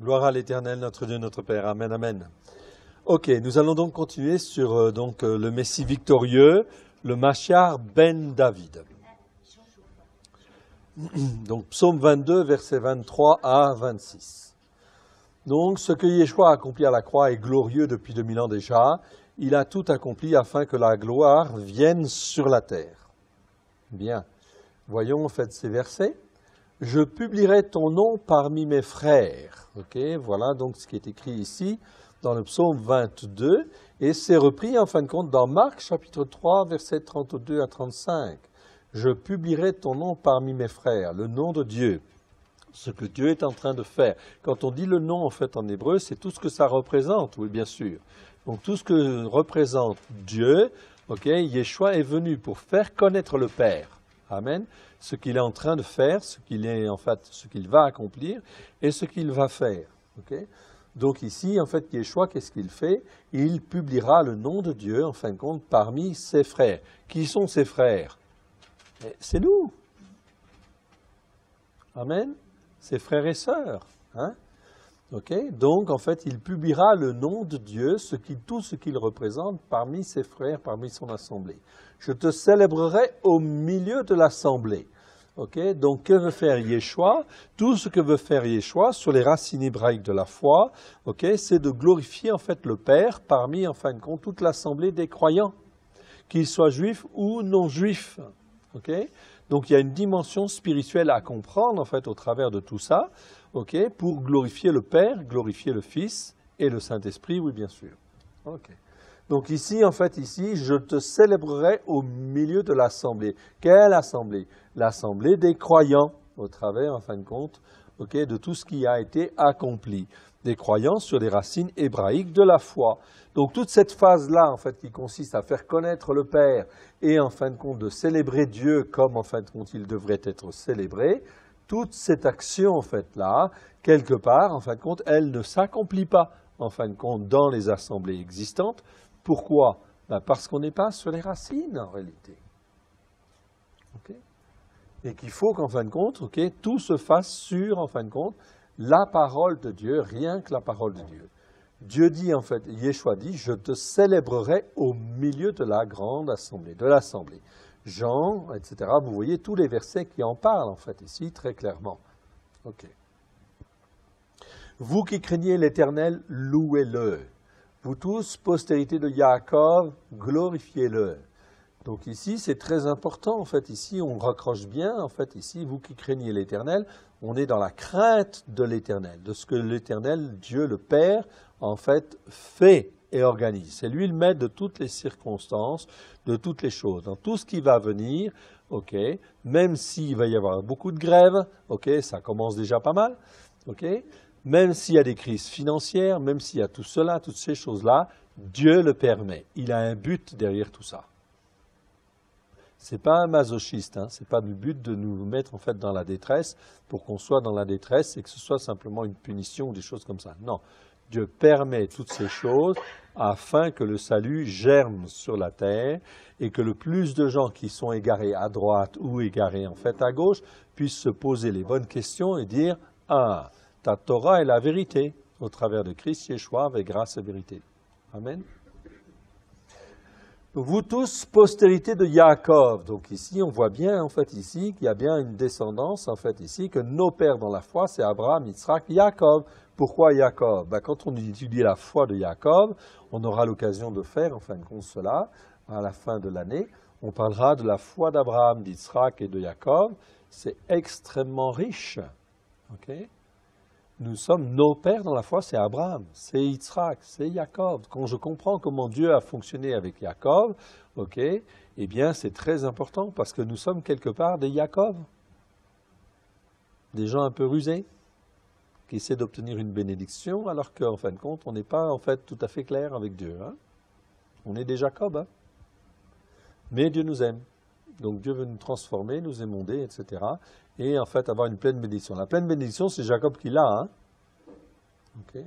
Gloire à l'Éternel, notre Dieu, notre Père. Amen, amen. Ok, nous allons donc continuer sur le Messie victorieux, le Mashiach ben David. Donc, psaume 22, versets 23 à 26. Donc, ce que Yeshua a accompli à la croix est glorieux depuis 2000 ans déjà. Il a tout accompli afin que la gloire vienne sur la terre. Bien. Voyons en fait ces versets. Je publierai ton nom parmi mes frères. Ok, voilà donc ce qui est écrit ici dans le psaume 22. Et c'est repris en fin de compte dans Marc chapitre 3, versets 32 à 35. Je publierai ton nom parmi mes frères, le nom de Dieu. Ce que Dieu est en train de faire. Quand on dit le nom en fait en hébreu, c'est tout ce que ça représente, oui bien sûr. Donc tout ce que représente Dieu, ok, Yeshua est venu pour faire connaître le Père. Amen. Ce qu'il est en train de faire, ce qu'il va accomplir et ce qu'il va faire. Okay? Donc ici, en fait, Yeshua, qu'est-ce qu'il fait? Il publiera le nom de Dieu, en fin de compte, parmi ses frères. Qui sont ses frères? C'est nous. Amen. Ses frères et sœurs. Hein? Okay? Donc, en fait, il publiera le nom de Dieu, tout ce qu'il représente parmi ses frères, parmi son assemblée. Je te célébrerai au milieu de l'assemblée. Okay? Donc, que veut faire Yeshua? Tout ce que veut faire Yeshua sur les racines hébraïques de la foi, okay, c'est de glorifier en fait le Père parmi, en fin de compte, toute l'assemblée des croyants, qu'ils soient juifs ou non juifs. Okay? Donc, il y a une dimension spirituelle à comprendre en fait au travers de tout ça. Okay, pour glorifier le Père, glorifier le Fils et le Saint-Esprit, oui bien sûr. Okay. Donc ici, en fait, je te célébrerai au milieu de l'assemblée. Quelle assemblée? L'assemblée des croyants, au travers, en fin de compte, okay, de tout ce qui a été accompli. Des croyants sur les racines hébraïques de la foi. Donc toute cette phase-là, en fait, qui consiste à faire connaître le Père et, en fin de compte, de célébrer Dieu comme, en fin de compte, il devrait être célébré, toute cette action, en fait, là, quelque part, en fin de compte, elle ne s'accomplit pas, en fin de compte, dans les assemblées existantes. Pourquoi? Ben parce qu'on n'est pas sur les racines, en réalité. Okay? Et qu'il faut qu'en fin de compte, okay, tout se fasse sur, en fin de compte, la parole de Dieu, rien que la parole de Dieu. Dieu dit, en fait, Yeshua dit, je te célébrerai au milieu de la grande assemblée, de l'assemblée. Jean, etc. Vous voyez tous les versets qui en parlent, en fait, ici, très clairement. Ok. Vous qui craignez l'Éternel, louez-le. Vous tous, postérité de Yaakov, glorifiez-le. Donc ici, c'est très important, en fait, ici, on raccroche bien, en fait, ici, vous qui craignez l'Éternel, on est dans la crainte de l'Éternel, de ce que l'Éternel, Dieu le Père, en fait, fait et organise. C'est lui le maître de toutes les circonstances, de toutes les choses. Dans tout ce qui va venir, ok, même s'il va y avoir beaucoup de grèves, ok, ça commence déjà pas mal, ok, même s'il y a des crises financières, même s'il y a tout cela, toutes ces choses-là, Dieu le permet. Il a un but derrière tout ça. C'est pas un masochiste, hein, c'est pas du but de nous mettre en fait dans la détresse pour qu'on soit dans la détresse et que ce soit simplement une punition ou des choses comme ça. Non. Dieu permet toutes ces choses afin que le salut germe sur la terre et que le plus de gens qui sont égarés à droite ou égarés en fait à gauche puissent se poser les bonnes questions et dire « Ah, ta Torah est la vérité au travers de Christ Yeshua avec grâce et vérité. » Amen. Vous tous, postérité de Yaakov. Donc ici, on voit bien en fait ici qu'il y a bien une descendance en fait ici, que nos pères dans la foi, c'est Abraham, Yitzhak, Yaakov. Pourquoi Yaakov? Ben, quand on étudie la foi de Yaakov, on aura l'occasion de faire en fin de compte cela à la fin de l'année. On parlera de la foi d'Abraham, d'Yitzhak et de Yaakov. C'est extrêmement riche. Okay? Nous sommes, nos pères dans la foi, c'est Abraham, c'est Yitzhak, c'est Yaakov. Quand je comprends comment Dieu a fonctionné avec Yaakov, ok, eh bien c'est très important parce que nous sommes quelque part des Yaakov. Des gens un peu rusés, qui essaient d'obtenir une bénédiction alors qu'en fin de compte, on n'est pas en fait tout à fait clair avec Dieu. Hein? On est des Jacob, hein? Mais Dieu nous aime. Donc Dieu veut nous transformer, nous émonder, etc. Et en fait avoir une pleine bénédiction. La pleine bénédiction, c'est Jacob qui l'a. Hein? Okay.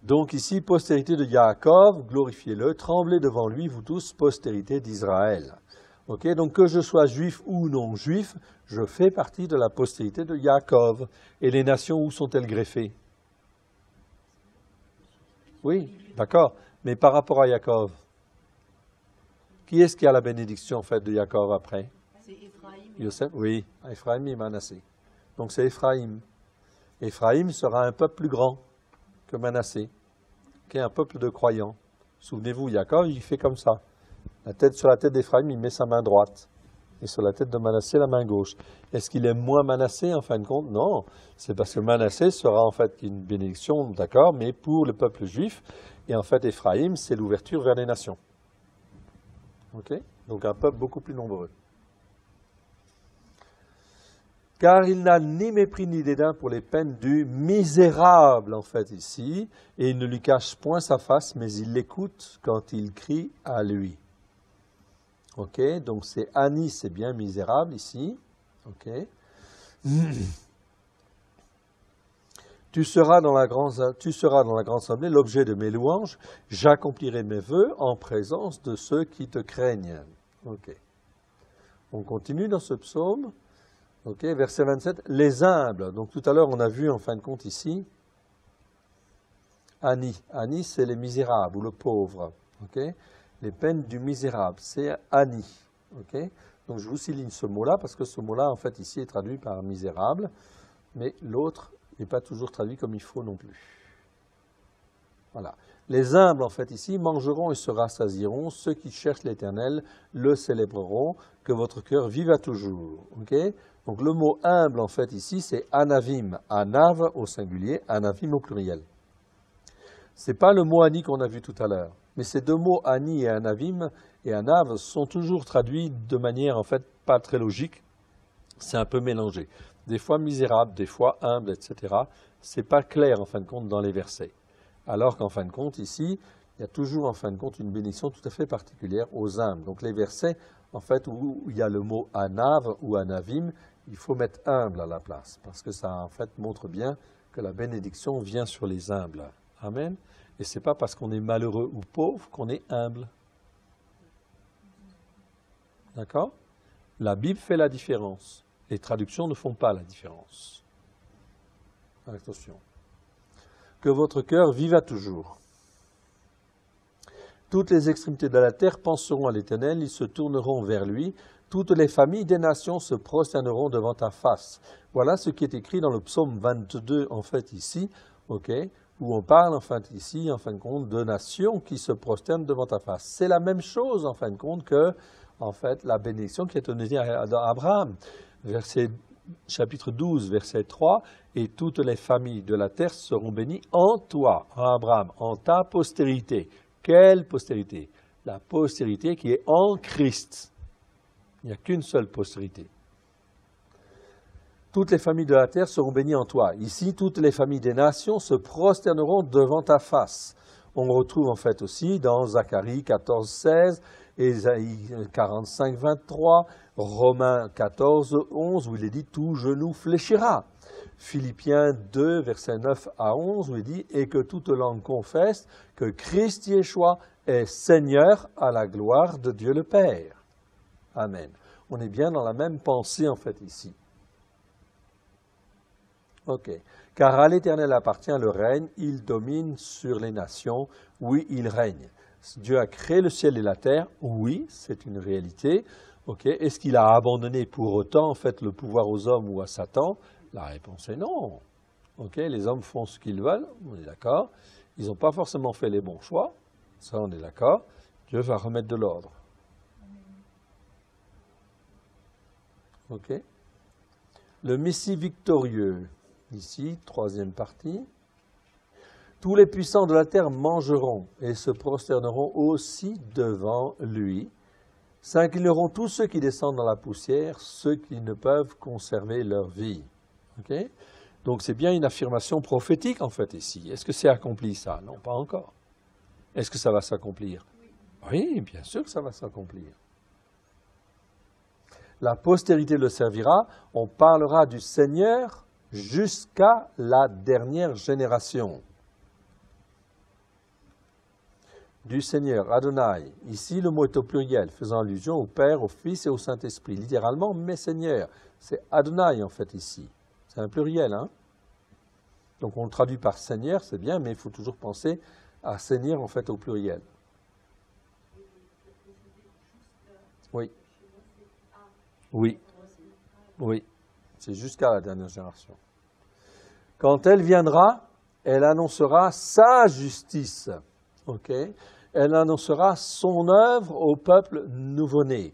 Donc ici, postérité de Yaakov, glorifiez-le, tremblez devant lui, vous tous, postérité d'Israël. Ok, donc que je sois juif ou non juif, je fais partie de la postérité de Yaakov. Et les nations, où sont-elles greffées? Oui, d'accord. Mais par rapport à Yaakov, qui est-ce qui a la bénédiction en fait de Yaakov après? C'est Ephraïm. Yosef? Oui, Ephraim et Manassé. Donc c'est Ephraim. Ephraim sera un peuple plus grand que Manassé, qui est un peuple de croyants. Souvenez-vous, Yaakov, il fait comme ça. Sur la tête d'Ephraim, il met sa main droite. Et sur la tête de Manassé, la main gauche. Est-ce qu'il aime moins Manassé, en fin de compte? Non. C'est parce que Manassé sera en fait une bénédiction, d'accord, mais pour le peuple juif. Et en fait, Ephraim, c'est l'ouverture vers les nations. Ok? Donc un peuple beaucoup plus nombreux. Car il n'a ni mépris ni dédain pour les peines du misérable, en fait, ici, et il ne lui cache point sa face, mais il l'écoute quand il crie à lui. Ok, donc c'est Annie, c'est bien misérable ici. Ok. Tu seras dans la grande assemblée l'objet de mes louanges, j'accomplirai mes vœux en présence de ceux qui te craignent. Ok. On continue dans ce psaume. Ok, verset 27, les humbles. Donc tout à l'heure, on a vu en fin de compte ici, Annie. Annie, c'est les misérables ou le pauvre. Ok, les peines du misérable, c'est Annie. Ok, donc je vous souligne ce mot-là parce que ce mot-là, en fait, ici est traduit par misérable, mais l'autre n'est pas toujours traduit comme il faut non plus. Voilà. Les humbles, en fait, ici, mangeront et se rassasieront. Ceux qui cherchent l'Éternel le célébreront. Que votre cœur vive à toujours. Ok? Donc le mot humble, en fait, ici, c'est anavim. Anav au singulier, anavim au pluriel. Ce n'est pas le mot ani qu'on a vu tout à l'heure. Mais ces deux mots, ani et anavim et anav, sont toujours traduits de manière, en fait, pas très logique. C'est un peu mélangé. Des fois misérable, des fois humble, etc. Ce n'est pas clair, en fin de compte, dans les versets. Alors qu'en fin de compte, ici, il y a toujours, en fin de compte, une bénédiction tout à fait particulière aux humbles. Donc les versets, en fait, où il y a le mot anav ou anavim, il faut mettre humble à la place, parce que ça, en fait, montre bien que la bénédiction vient sur les humbles. Amen. Et ce n'est pas parce qu'on est malheureux ou pauvre qu'on est humble. D'accord? La Bible fait la différence. Les traductions ne font pas la différence. Attention. Que votre cœur vive à toujours. Toutes les extrémités de la terre penseront à l'Éternel, ils se tourneront vers lui. Toutes les familles des nations se prosterneront devant ta face. Voilà ce qui est écrit dans le psaume 22, en fait, ici, ok, où on parle, en fait, ici, en fin de compte, de nations qui se prosternent devant ta face. C'est la même chose, en fin de compte, que, en fait, la bénédiction qui est donnée à Abraham. Chapitre 12, verset 3, « Et toutes les familles de la terre seront bénies en toi, en Abraham, en ta postérité. » Quelle postérité? La postérité qui est en Christ. Il n'y a qu'une seule postérité. Toutes les familles de la terre seront bénies en toi. Ici, toutes les familles des nations se prosterneront devant ta face. On retrouve en fait aussi dans Zacharie 14, 16, Ésaïe 45, 23, Romains 14, 11, où il est dit « tout genou fléchira ». Philippiens 2, versets 9 à 11, où il dit « et que toute langue confesse que Christ Yeshua est Seigneur à la gloire de Dieu le Père. » Amen. On est bien dans la même pensée en fait ici. Ok. Car à l'Éternel appartient le règne, il domine sur les nations, oui, il règne. Dieu a créé le ciel et la terre, oui, c'est une réalité. Ok. Est-ce qu'il a abandonné pour autant en fait le pouvoir aux hommes ou à Satan? La réponse est non. Ok, les hommes font ce qu'ils veulent, on est d'accord. Ils n'ont pas forcément fait les bons choix, ça on est d'accord. Dieu va remettre de l'ordre. Ok. Le Messie victorieux, ici, troisième partie. Tous les puissants de la terre mangeront et se prosterneront aussi devant lui. S'inclineront tous ceux qui descendent dans la poussière, ceux qui ne peuvent conserver leur vie. Okay? Donc c'est bien une affirmation prophétique en fait ici. Est-ce que c'est accompli ça? Non, pas encore. Est-ce que ça va s'accomplir? Oui, bien sûr que ça va s'accomplir. La postérité le servira, on parlera du Seigneur jusqu'à la dernière génération. du Seigneur, Adonai. Ici, le mot est au pluriel, faisant allusion au Père, au Fils et au Saint-Esprit. Littéralement, mes seigneurs. C'est Adonai, en fait, ici. C'est un pluriel, hein. Donc, on le traduit par Seigneur, c'est bien, mais il faut toujours penser à Seigneur, en fait, au pluriel. Oui. Oui. Oui. C'est jusqu'à la dernière génération. Quand elle viendra, elle annoncera sa justice. Ok? Elle annoncera son œuvre au peuple nouveau-né.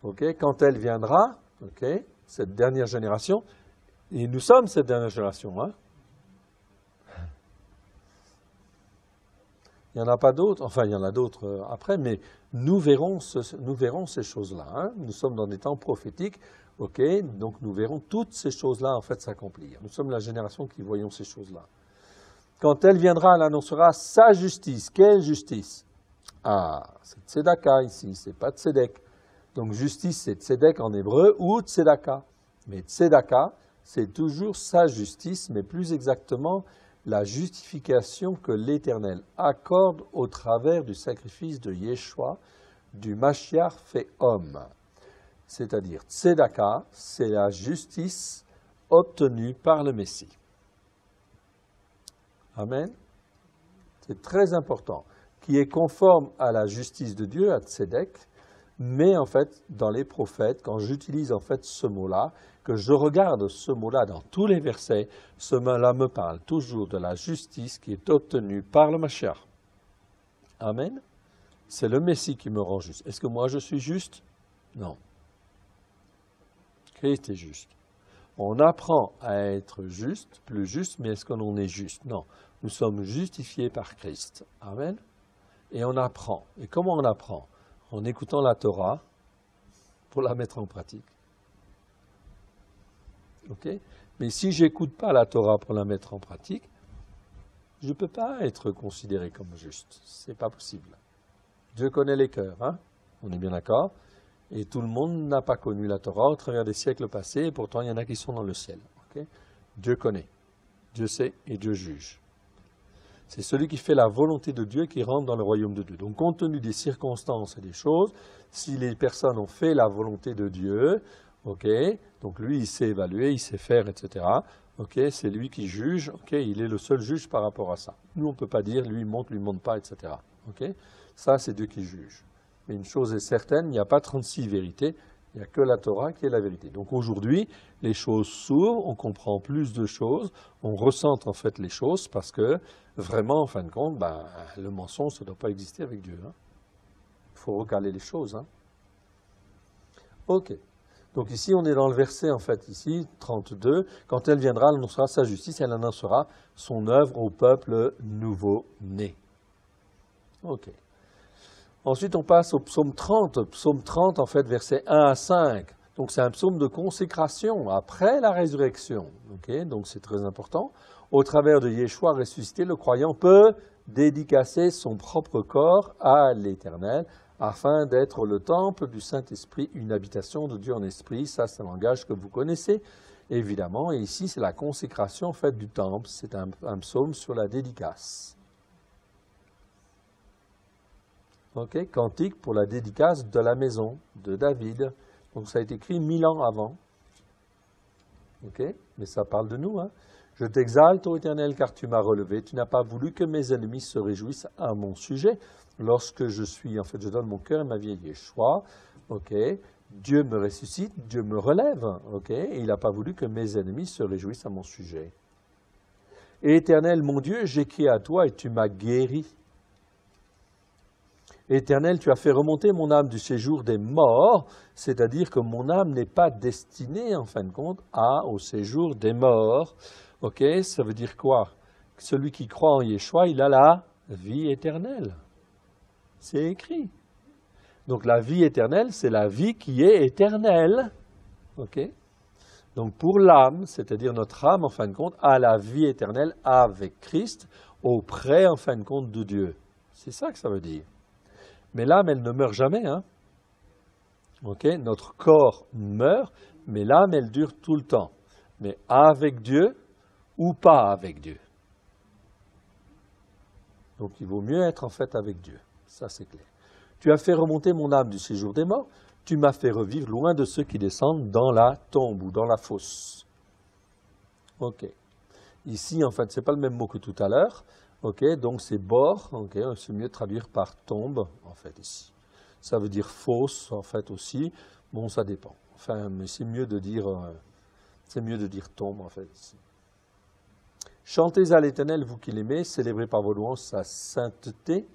Ok? Quand elle viendra, ok, cette dernière génération, et nous sommes cette dernière génération, hein? Il n'y en a pas d'autres, enfin il y en a d'autres après, mais nous verrons ces choses-là. Hein? Nous sommes dans des temps prophétiques, ok, donc nous verrons toutes ces choses-là en fait s'accomplir. Nous sommes la génération qui voyons ces choses-là. Quand elle viendra, elle annoncera sa justice. Quelle justice? Ah, c'est tzedaka ici, c'est pas tzedek. Donc justice, c'est tzedek en hébreu ou tzedaka. Mais tzedaka, c'est toujours sa justice, mais plus exactement la justification que l'Éternel accorde au travers du sacrifice de Yeshua, du Mashiach fait homme. C'est-à-dire, tzedaka, c'est la justice obtenue par le Messie. Amen. C'est très important, qui est conforme à la justice de Dieu, à tzedek, mais en fait, dans les prophètes, quand j'utilise en fait ce mot-là, que je regarde ce mot-là dans tous les versets, ce mot-là me parle toujours de la justice qui est obtenue par le Mashiach. Amen. C'est le Messie qui me rend juste. Est-ce que moi je suis juste? Non. Christ est juste. On apprend à être juste, plus juste, mais est-ce qu'on est juste? Non. Nous sommes justifiés par Christ. Amen. Et on apprend. Et comment on apprend? En écoutant la Torah pour la mettre en pratique. Ok? Mais si je n'écoute pas la Torah pour la mettre en pratique, je ne peux pas être considéré comme juste. Ce n'est pas possible. Dieu connaît les cœurs, hein? On est bien d'accord? Et tout le monde n'a pas connu la Torah au travers des siècles passés, et pourtant il y en a qui sont dans le ciel. Okay? Dieu connaît, Dieu sait et Dieu juge. C'est celui qui fait la volonté de Dieu qui rentre dans le royaume de Dieu. Donc compte tenu des circonstances et des choses, si les personnes ont fait la volonté de Dieu, ok, donc lui il sait évaluer, il sait faire, etc. Ok, c'est lui qui juge, ok, il est le seul juge par rapport à ça. Nous on ne peut pas dire lui monte pas, etc. Ok, ça c'est Dieu qui juge. Mais une chose est certaine, il n'y a pas 36 vérités, il n'y a que la Torah qui est la vérité. Donc aujourd'hui, les choses s'ouvrent, on comprend plus de choses, on ressent en fait les choses parce que vraiment, en fin de compte, le mensonge, ça ne doit pas exister avec Dieu. Hein. Il faut recaler les choses. Hein. Ok. Donc ici, on est dans le verset, en fait, ici, 32. Quand elle viendra, elle annoncera sa justice, elle annoncera son œuvre au peuple nouveau-né. Ok. Ensuite, on passe au psaume 30. Psaume 30, en fait, versets 1 à 5. Donc, c'est un psaume de consécration après la résurrection. Okay? Donc, c'est très important. Au travers de Yeshua ressuscité, le croyant peut dédicacer son propre corps à l'Éternel afin d'être le temple du Saint-Esprit, une habitation de Dieu en esprit. Ça, c'est un langage que vous connaissez, évidemment. Et ici, c'est la consécration, en fait, du temple. C'est un psaume sur la dédicace. Okay, cantique pour la dédicace de la maison de David. Donc ça a été écrit 1000 ans avant. Okay, mais ça parle de nous. Hein. Je t'exalte, ô Éternel, car tu m'as relevé. Tu n'as pas voulu que mes ennemis se réjouissent à mon sujet. Lorsque je donne mon cœur et ma vie à Yeshua. Okay, Dieu me ressuscite, Dieu me relève. Okay, et il n'a pas voulu que mes ennemis se réjouissent à mon sujet. Et Éternel, mon Dieu, j'écris à toi et tu m'as guéri. Éternel, tu as fait remonter mon âme du séjour des morts, c'est-à-dire que mon âme n'est pas destinée, en fin de compte, au séjour des morts. Ok, ça veut dire quoi? Celui qui croit en Yeshua, il a la vie éternelle. C'est écrit. Donc la vie éternelle, c'est la vie qui est éternelle. Ok? Donc pour l'âme, c'est-à-dire notre âme, en fin de compte, a la vie éternelle avec Christ, auprès, en fin de compte, de Dieu. C'est ça que ça veut dire. Mais l'âme, elle ne meurt jamais. Hein? Okay? Notre corps meurt, mais l'âme, elle dure tout le temps. Mais avec Dieu ou pas avec Dieu. Donc il vaut mieux être en fait avec Dieu. Ça c'est clair. Tu as fait remonter mon âme du séjour des morts. Tu m'as fait revivre loin de ceux qui descendent dans la tombe ou dans la fosse. Ok. Ici, en fait, ce n'est pas le même mot que tout à l'heure. Ok. Donc c'est bord. Ok. C'est mieux de traduire par tombe, en fait, ici. Ça veut dire fosse, en fait, aussi. Bon, ça dépend. Enfin, mais c'est mieux de dire tombe, en fait, ici. Chantez à l'Éternel, vous qui l'aimez, célébrez par vos louanges sa sainteté.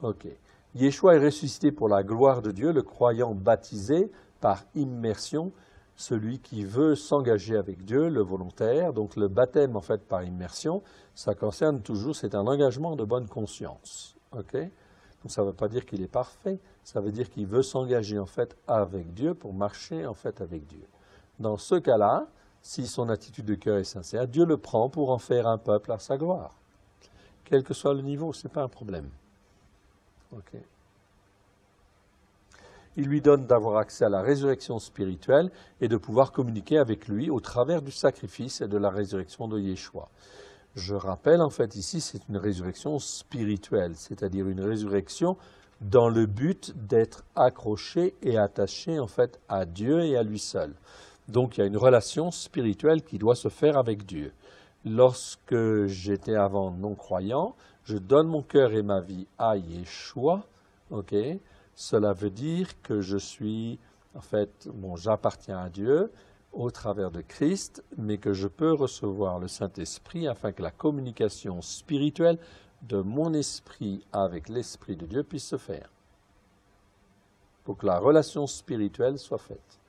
Ok. Yeshua est ressuscité pour la gloire de Dieu, le croyant baptisé par immersion, celui qui veut s'engager avec Dieu, le volontaire. Donc le baptême, en fait, par immersion, ça concerne toujours, c'est un engagement de bonne conscience. Ok. Donc ça ne veut pas dire qu'il est parfait, ça veut dire qu'il veut s'engager, en fait, avec Dieu pour marcher, en fait, avec Dieu. Dans ce cas-là, si son attitude de cœur est sincère, Dieu le prend pour en faire un peuple à sa gloire. Quel que soit le niveau, ce n'est pas un problème. Okay. Il lui donne d'avoir accès à la résurrection spirituelle et de pouvoir communiquer avec lui au travers du sacrifice et de la résurrection de Yeshua. Je rappelle, en fait, ici, c'est une résurrection spirituelle, c'est-à-dire une résurrection dans le but d'être accroché et attaché, en fait, à Dieu et à lui seul. Donc, il y a une relation spirituelle qui doit se faire avec Dieu. Lorsque j'étais avant non-croyant, je donne mon cœur et ma vie à Yeshua. Ok. Cela veut dire que je suis, en fait, j'appartiens à Dieu au travers de Christ, mais que je peux recevoir le Saint-Esprit afin que la communication spirituelle de mon esprit avec l'Esprit de Dieu puisse se faire. Pour que la relation spirituelle soit faite.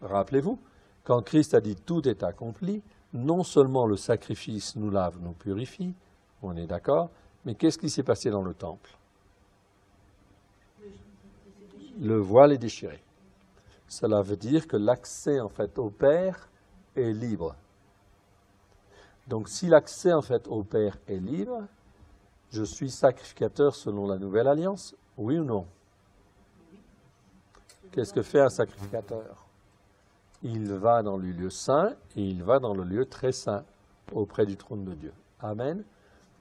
Rappelez-vous, quand Christ a dit « tout est accompli », non seulement le sacrifice nous lave, nous purifie, on est d'accord, mais qu'est-ce qui s'est passé dans le temple? Le voile est déchiré. Cela veut dire que l'accès, en fait, au Père est libre. Donc, si l'accès, en fait, au Père est libre, je suis sacrificateur selon la Nouvelle Alliance, oui ou non? Qu'est-ce que fait un sacrificateur? Il va dans le lieu saint et il va dans le lieu très saint, auprès du trône de Dieu. Amen.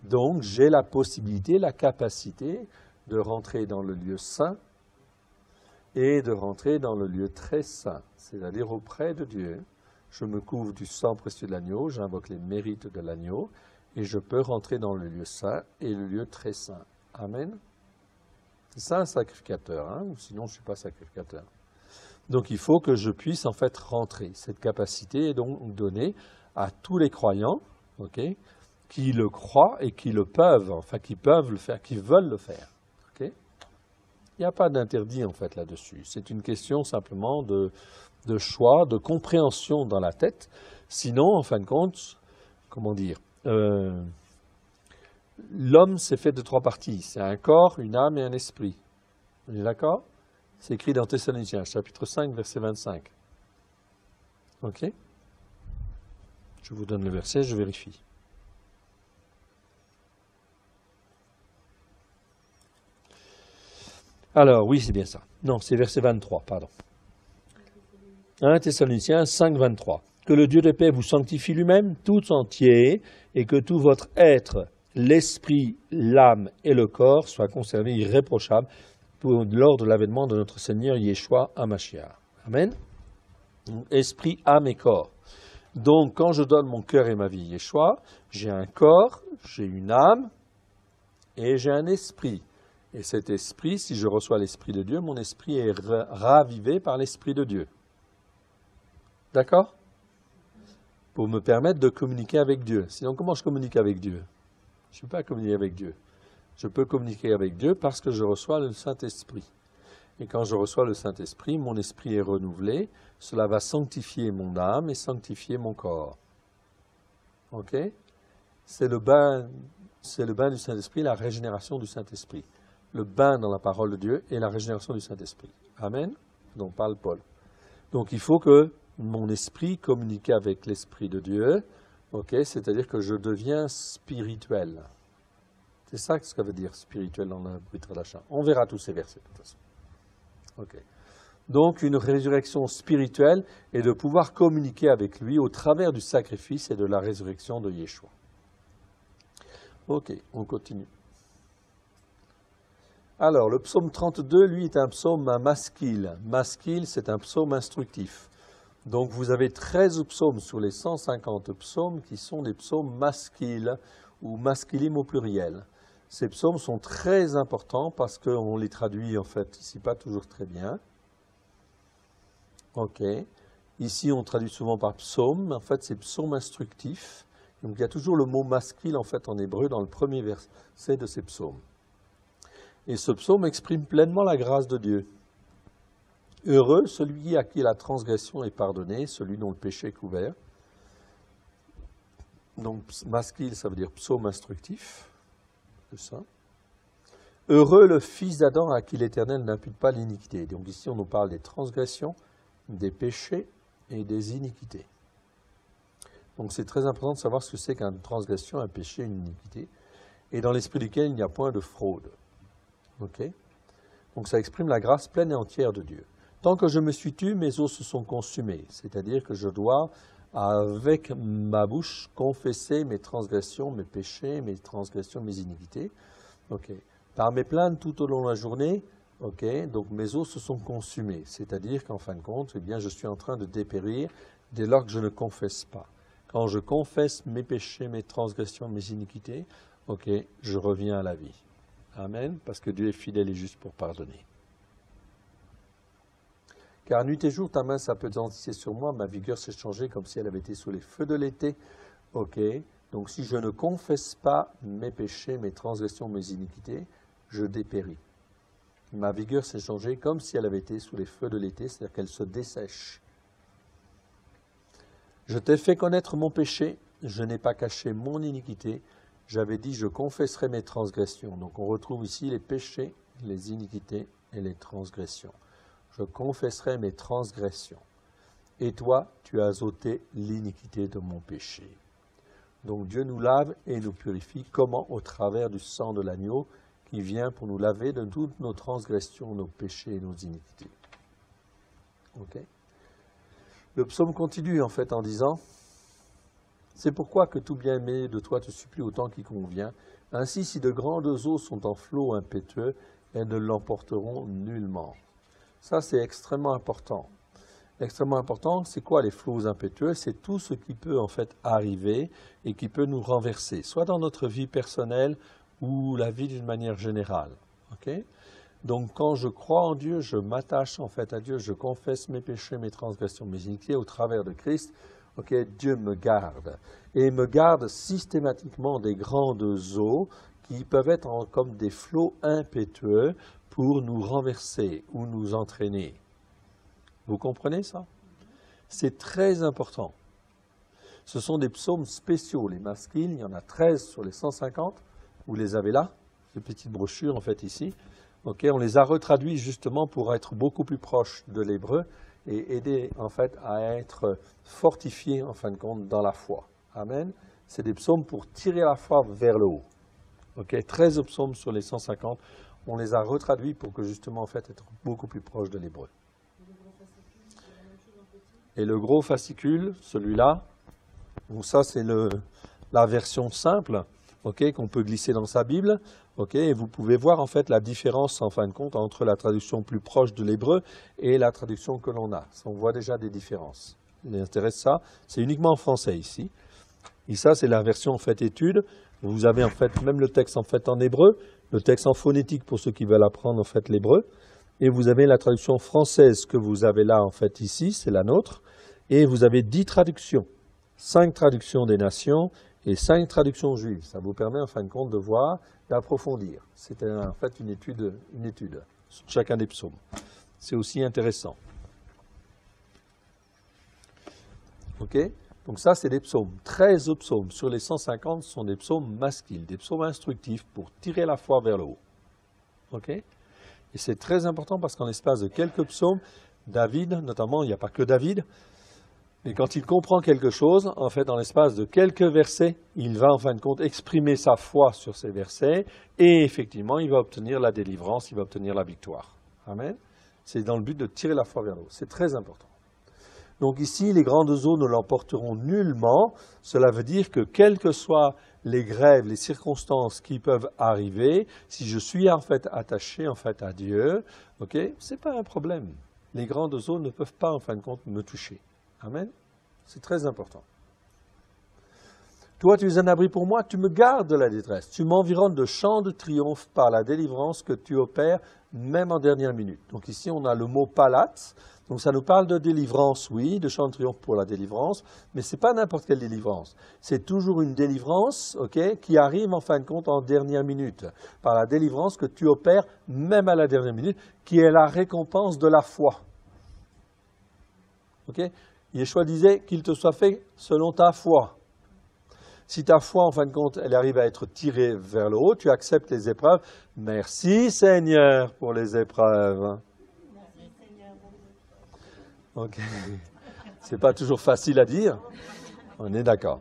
Donc, j'ai la possibilité, la capacité de rentrer dans le lieu saint et de rentrer dans le lieu très saint, c'est-à-dire auprès de Dieu. Je me couvre du sang précieux de l'agneau, j'invoque les mérites de l'agneau, et je peux rentrer dans le lieu saint et le lieu très saint. Amen. C'est ça un sacrificateur, hein? Ou sinon je ne suis pas sacrificateur. Donc il faut que je puisse en fait rentrer. Cette capacité est donc donnée à tous les croyants, ok, qui le croient et qui le peuvent, enfin qui peuvent le faire, qui veulent le faire. Okay. Il n'y a pas d'interdit en fait là-dessus. C'est une question simplement de choix, de compréhension dans la tête. Sinon, en fin de compte, comment dire, l'homme c'est fait de trois parties. C'est un corps, une âme et un esprit. Vous êtes d'accord? C'est écrit dans Thessaloniciens, chapitre 5, verset 25. Ok? Je vous donne le verset, je vérifie. Alors, oui, c'est bien ça. Non, c'est verset 23, pardon. 1 Thessaloniciens 5, 23. Que le Dieu de paix vous sanctifie lui-même, tout entier, et que tout votre être, l'esprit, l'âme et le corps soient conservés irréprochables lors de l'avènement de notre Seigneur Yeshua HaMashiach. Amen. Esprit, âme et corps. Donc, quand je donne mon cœur et ma vie à Yeshua, j'ai un corps, j'ai une âme et j'ai un esprit. Et cet esprit, si je reçois l'Esprit de Dieu, mon esprit est ravivé par l'Esprit de Dieu. D'accord? Pour me permettre de communiquer avec Dieu. Sinon, comment je communique avec Dieu? Je ne peux pas communiquer avec Dieu. Je peux communiquer avec Dieu parce que je reçois le Saint-Esprit. Et quand je reçois le Saint-Esprit, mon esprit est renouvelé. Cela va sanctifier mon âme et sanctifier mon corps. Ok? C'est le bain du Saint-Esprit, la régénération du Saint-Esprit. Le bain dans la parole de Dieu et la régénération du Saint-Esprit. Amen? Dont parle Paul. Donc il faut que mon esprit communique avec l'Esprit de Dieu. Ok? C'est-à-dire que je deviens spirituel. C'est ça que ça veut dire spirituel dans le Brit Hadasha. On verra tous ces versets de toute façon. Okay. Donc une résurrection spirituelle est de pouvoir communiquer avec lui au travers du sacrifice et de la résurrection de Yeshua. Ok, on continue. Alors, le psaume 32, lui, est un psaume maskil. Maskil, c'est un psaume instructif. Donc, vous avez 13 psaumes sur les 150 psaumes qui sont des psaumes maskil ou maskilim au pluriel. Ces psaumes sont très importants parce qu'on les traduit, en fait, ici pas toujours très bien. Ok. Ici, on traduit souvent par psaume, mais en fait, c'est psaume instructif. Donc, il y a toujours le mot maskil, en fait, en hébreu, dans le premier verset de ces psaumes. Et ce psaume exprime pleinement la grâce de Dieu. Heureux celui à qui la transgression est pardonnée, celui dont le péché est couvert. Donc, maskil, ça veut dire psaume instructif. C'est ça. Heureux le fils d'Adam à qui l'Éternel n'impute pas l'iniquité. Donc ici, on nous parle des transgressions, des péchés et des iniquités. Donc c'est très important de savoir ce que c'est qu'une transgression, un péché, une iniquité. Et dans l'esprit duquel il n'y a point de fraude. Okay. Donc ça exprime la grâce pleine et entière de Dieu. Tant que je me suis tu, mes os se sont consumés. C'est-à-dire que je dois, avec ma bouche, confesser mes transgressions, mes péchés, mes transgressions, mes iniquités. Okay. Par mes plaintes tout au long de la journée, donc mes os se sont consumés. C'est-à-dire qu'en fin de compte, eh bien, je suis en train de dépérir dès lors que je ne confesse pas. Quand je confesse mes péchés, mes transgressions, mes iniquités, je reviens à la vie. Amen, parce que Dieu est fidèle et juste pour pardonner. Car nuit et jour, ta main s'appesantissait sur moi, ma vigueur s'est changée comme si elle avait été sous les feux de l'été. Donc si je ne confesse pas mes péchés, mes transgressions, mes iniquités, je dépéris. Ma vigueur s'est changée comme si elle avait été sous les feux de l'été, c'est-à-dire qu'elle se dessèche. Je t'ai fait connaître mon péché, je n'ai pas caché mon iniquité. J'avais dit, je confesserai mes transgressions. Donc on retrouve ici les péchés, les iniquités et les transgressions. Je confesserai mes transgressions. Et toi, tu as ôté l'iniquité de mon péché. Donc Dieu nous lave et nous purifie. Comment? Au travers du sang de l'agneau qui vient pour nous laver de toutes nos transgressions, nos péchés et nos iniquités. Le psaume continue en fait en disant « C'est pourquoi que tout bien-aimé de toi te supplie autant qu'il convient. Ainsi, si de grandes eaux sont en flot impétueux, elles ne l'emporteront nullement. » Ça, c'est extrêmement important. Extrêmement important, c'est quoi les flots impétueux? C'est tout ce qui peut en fait arriver et qui peut nous renverser, soit dans notre vie personnelle ou la vie d'une manière générale. Donc, quand je crois en Dieu, je m'attache en fait à Dieu, je confesse mes péchés, mes transgressions, mes iniquités au travers de Christ. Dieu me garde. Et me garde systématiquement des grandes eaux qui peuvent être comme des flots impétueux pour nous renverser ou nous entraîner. Vous comprenez ça? C'est très important. Ce sont des psaumes spéciaux, les maskil, il y en a 13 sur les 150. Vous les avez là, ces petites brochures en fait ici. On les a retraduits justement pour être beaucoup plus proches de l'hébreu et aider en fait à être fortifiés en fin de compte dans la foi. Amen. C'est des psaumes pour tirer la foi vers le haut. 13 psaumes sur les 150, on les a retraduits pour que justement en fait être beaucoup plus proches de l'hébreu. Et le gros fascicule, celui-là, donc ça c'est la version simple, qu'on peut glisser dans sa Bible. Et vous pouvez voir en fait la différence en fin de compte entre la traduction plus proche de l'hébreu et la traduction que l'on a. On voit déjà des différences. Il intéresse ça, c'est uniquement en français ici. Et ça c'est la version en fait étude. Vous avez en fait même le texte en fait en hébreu, le texte en phonétique pour ceux qui veulent apprendre en fait l'hébreu. Et vous avez la traduction française que vous avez là en fait ici, c'est la nôtre. Et vous avez 10 traductions, 5 traductions des nations et 5 traductions juives. Ça vous permet en fin de compte de voir, d'approfondir. C'était en fait une étude sur chacun des psaumes. C'est aussi intéressant. Donc ça, c'est des psaumes. 13 psaumes sur les 150 sont des psaumes maskil, des psaumes instructifs pour tirer la foi vers le haut. Et c'est très important parce qu'en l'espace de quelques psaumes, David, notamment, il n'y a pas que David, mais quand il comprend quelque chose, en fait, dans l'espace de quelques versets, il va en fin de compte exprimer sa foi sur ces versets et effectivement, il va obtenir la délivrance, il va obtenir la victoire. Amen. C'est dans le but de tirer la foi vers le haut. C'est très important. Donc ici, les grandes eaux ne l'emporteront nullement. Cela veut dire que quelles que soient les grèves, les circonstances qui peuvent arriver, si je suis en fait attaché en fait à Dieu, ok, c'est pas un problème. Les grandes eaux ne peuvent pas en fin de compte me toucher. Amen. C'est très important. Toi, tu es un abri pour moi, tu me gardes de la détresse. Tu m'environnes de chants de triomphe par la délivrance que tu opères, même en dernière minute. Donc ici, on a le mot palat. Donc ça nous parle de délivrance, oui, de chants de triomphe pour la délivrance, mais ce n'est pas n'importe quelle délivrance. C'est toujours une délivrance, ok, qui arrive en fin de compte en dernière minute. Par la délivrance que tu opères, même à la dernière minute, qui est la récompense de la foi. Ok? Yeshua disait qu'il te soit fait selon ta foi. Si ta foi, en fin de compte, elle arrive à être tirée vers le haut, tu acceptes les épreuves. Merci Seigneur pour les épreuves. Merci Seigneur. Ok. C'est pas toujours facile à dire. On est d'accord.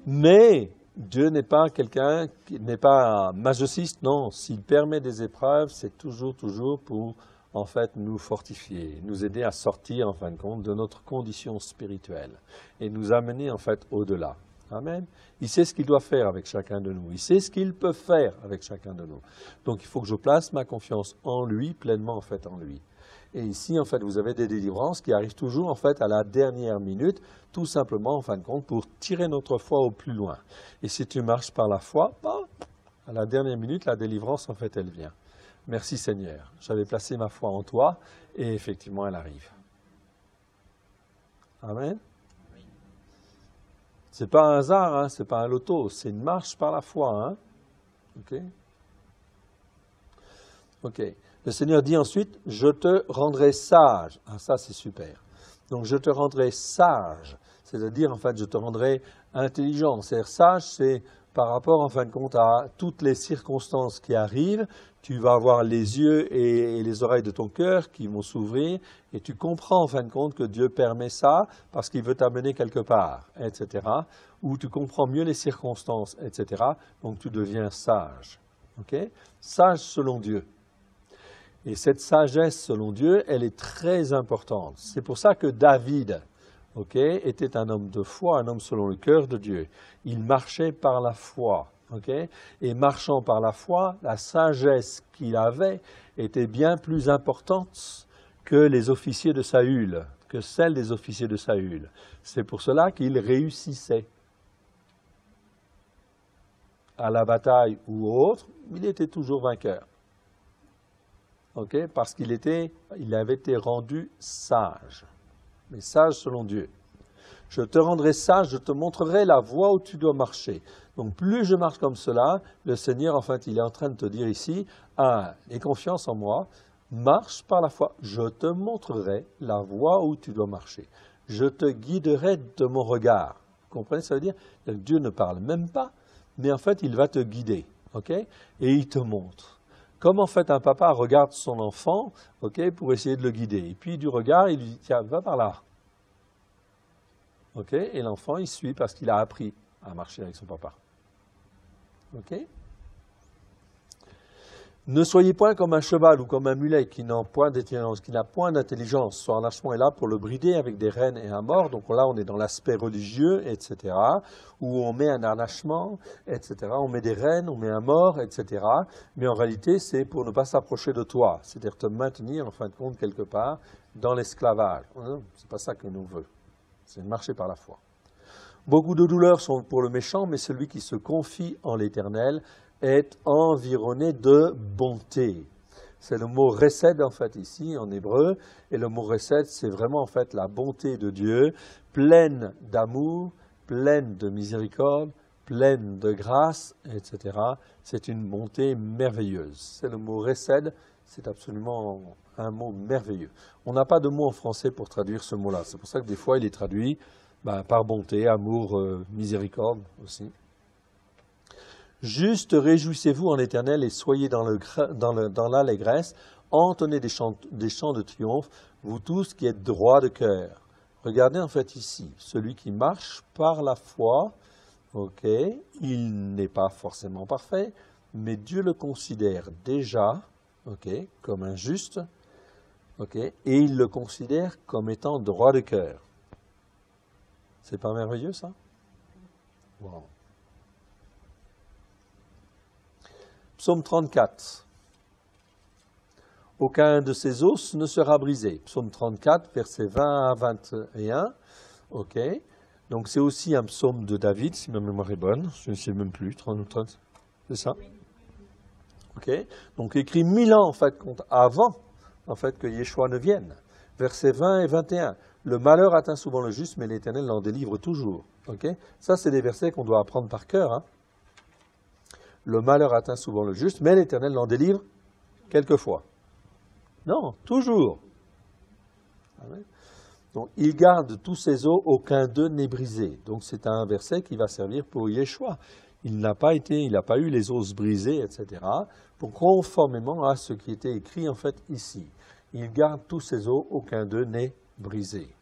Mais Dieu n'est pas quelqu'un qui n'est pas un masochiste, non. S'il permet des épreuves, c'est toujours pour, en fait, nous fortifier, nous aider à sortir, en fin de compte, de notre condition spirituelle et nous amener, en fait, au-delà. Amen. Il sait ce qu'il doit faire avec chacun de nous. Il sait ce qu'il peut faire avec chacun de nous. Donc, il faut que je place ma confiance en lui, pleinement, en fait, en lui. Et ici, en fait, vous avez des délivrances qui arrivent toujours, en fait, à la dernière minute, tout simplement, en fin de compte, pour tirer notre foi au plus loin. Et si tu marches par la foi, à la dernière minute, la délivrance, en fait, elle vient. Merci Seigneur. J'avais placé ma foi en toi, et effectivement, elle arrive. Amen. Ce n'est pas un hasard, hein, ce n'est pas un loto, c'est une marche par la foi. Hein. Ok. Ok. Le Seigneur dit ensuite, je te rendrai sage. Ah, ça c'est super. Donc je te rendrai sage, c'est-à-dire en fait je te rendrai intelligent. C'est-à-dire sage, c'est par rapport en fin de compte à toutes les circonstances qui arrivent, tu vas avoir les yeux et les oreilles de ton cœur qui vont s'ouvrir et tu comprends en fin de compte que Dieu permet ça parce qu'il veut t'amener quelque part, etc. Ou tu comprends mieux les circonstances, etc. Donc tu deviens sage. Okay? Sage selon Dieu. Et cette sagesse selon Dieu, elle est très importante. C'est pour ça que David, était un homme de foi, un homme selon le cœur de Dieu. Il marchait par la foi. Et marchant par la foi, la sagesse qu'il avait était bien plus importante que les officiers de Saül, que celle des officiers de Saül. C'est pour cela qu'il réussissait. À la bataille ou autre, il était toujours vainqueur. Parce qu'il avait été rendu sage. Mais sage selon Dieu. Je te rendrai sage, je te montrerai la voie où tu dois marcher. Donc plus je marche comme cela, le Seigneur, en fait, il est en train de te dire ici, aie confiance en moi, marche par la foi, je te montrerai la voie où tu dois marcher. Je te guiderai de mon regard. Vous comprenez, ça veut dire que Dieu ne parle même pas, mais en fait, il va te guider, et il te montre. Comme en fait un papa regarde son enfant, pour essayer de le guider. Et puis du regard, il lui dit, tiens, va par là. Et l'enfant, il suit parce qu'il a appris à marcher avec son papa. Ne soyez point comme un cheval ou comme un mulet qui n'a point d'intelligence, qui n'a point d'intelligence. Son harnachement est là pour le brider avec des rênes et un mors. Donc là, on est dans l'aspect religieux, etc., où on met un harnachement, etc., on met des rênes, on met un mors, etc. Mais en réalité, c'est pour ne pas s'approcher de toi. C'est-à-dire te maintenir, en fin de compte, quelque part, dans l'esclavage. C'est pas ça que nous veut. C'est de marcher par la foi. Beaucoup de douleurs sont pour le méchant, mais celui qui se confie en l'Éternel est environné de bonté. C'est le mot resed en fait ici en hébreu, et le mot resed c'est vraiment en fait la bonté de Dieu, pleine d'amour, pleine de miséricorde, pleine de grâce, etc. C'est une bonté merveilleuse. C'est le mot resed, c'est absolument un mot merveilleux. On n'a pas de mot en français pour traduire ce mot-là. C'est pour ça que des fois il est traduit par bonté, amour, miséricorde aussi. Juste réjouissez-vous en l'Éternel et soyez dans l'allégresse, entonnez des chants de triomphe, vous tous qui êtes droits de cœur. Regardez en fait ici, celui qui marche par la foi, il n'est pas forcément parfait, mais Dieu le considère déjà comme un juste, et il le considère comme étant droit de cœur. C'est pas merveilleux ça? Wow. Psaume 34. Aucun de ses os ne sera brisé. Psaume 34, versets 20 à 21. Ok. Donc c'est aussi un psaume de David, si ma mémoire est bonne. Je ne sais même plus. 30, c'est ça? Ok. Donc écrit 1000 ans en fait avant en fait que Yeshua ne vienne. Versets 20 et 21. Le malheur atteint souvent le juste, mais l'Éternel l'en délivre toujours. Ok. Ça c'est des versets qu'on doit apprendre par cœur. Hein. Le malheur atteint souvent le juste, mais l'Éternel l'en délivre quelquefois. Non, toujours. Amen. Donc, il garde tous ses os, aucun d'eux n'est brisé. Donc, c'est un verset qui va servir pour Yeshua. Il n'a pas eu les os brisés, etc., pour conformément à ce qui était écrit, en fait, ici. Il garde tous ses os, aucun d'eux n'est brisé.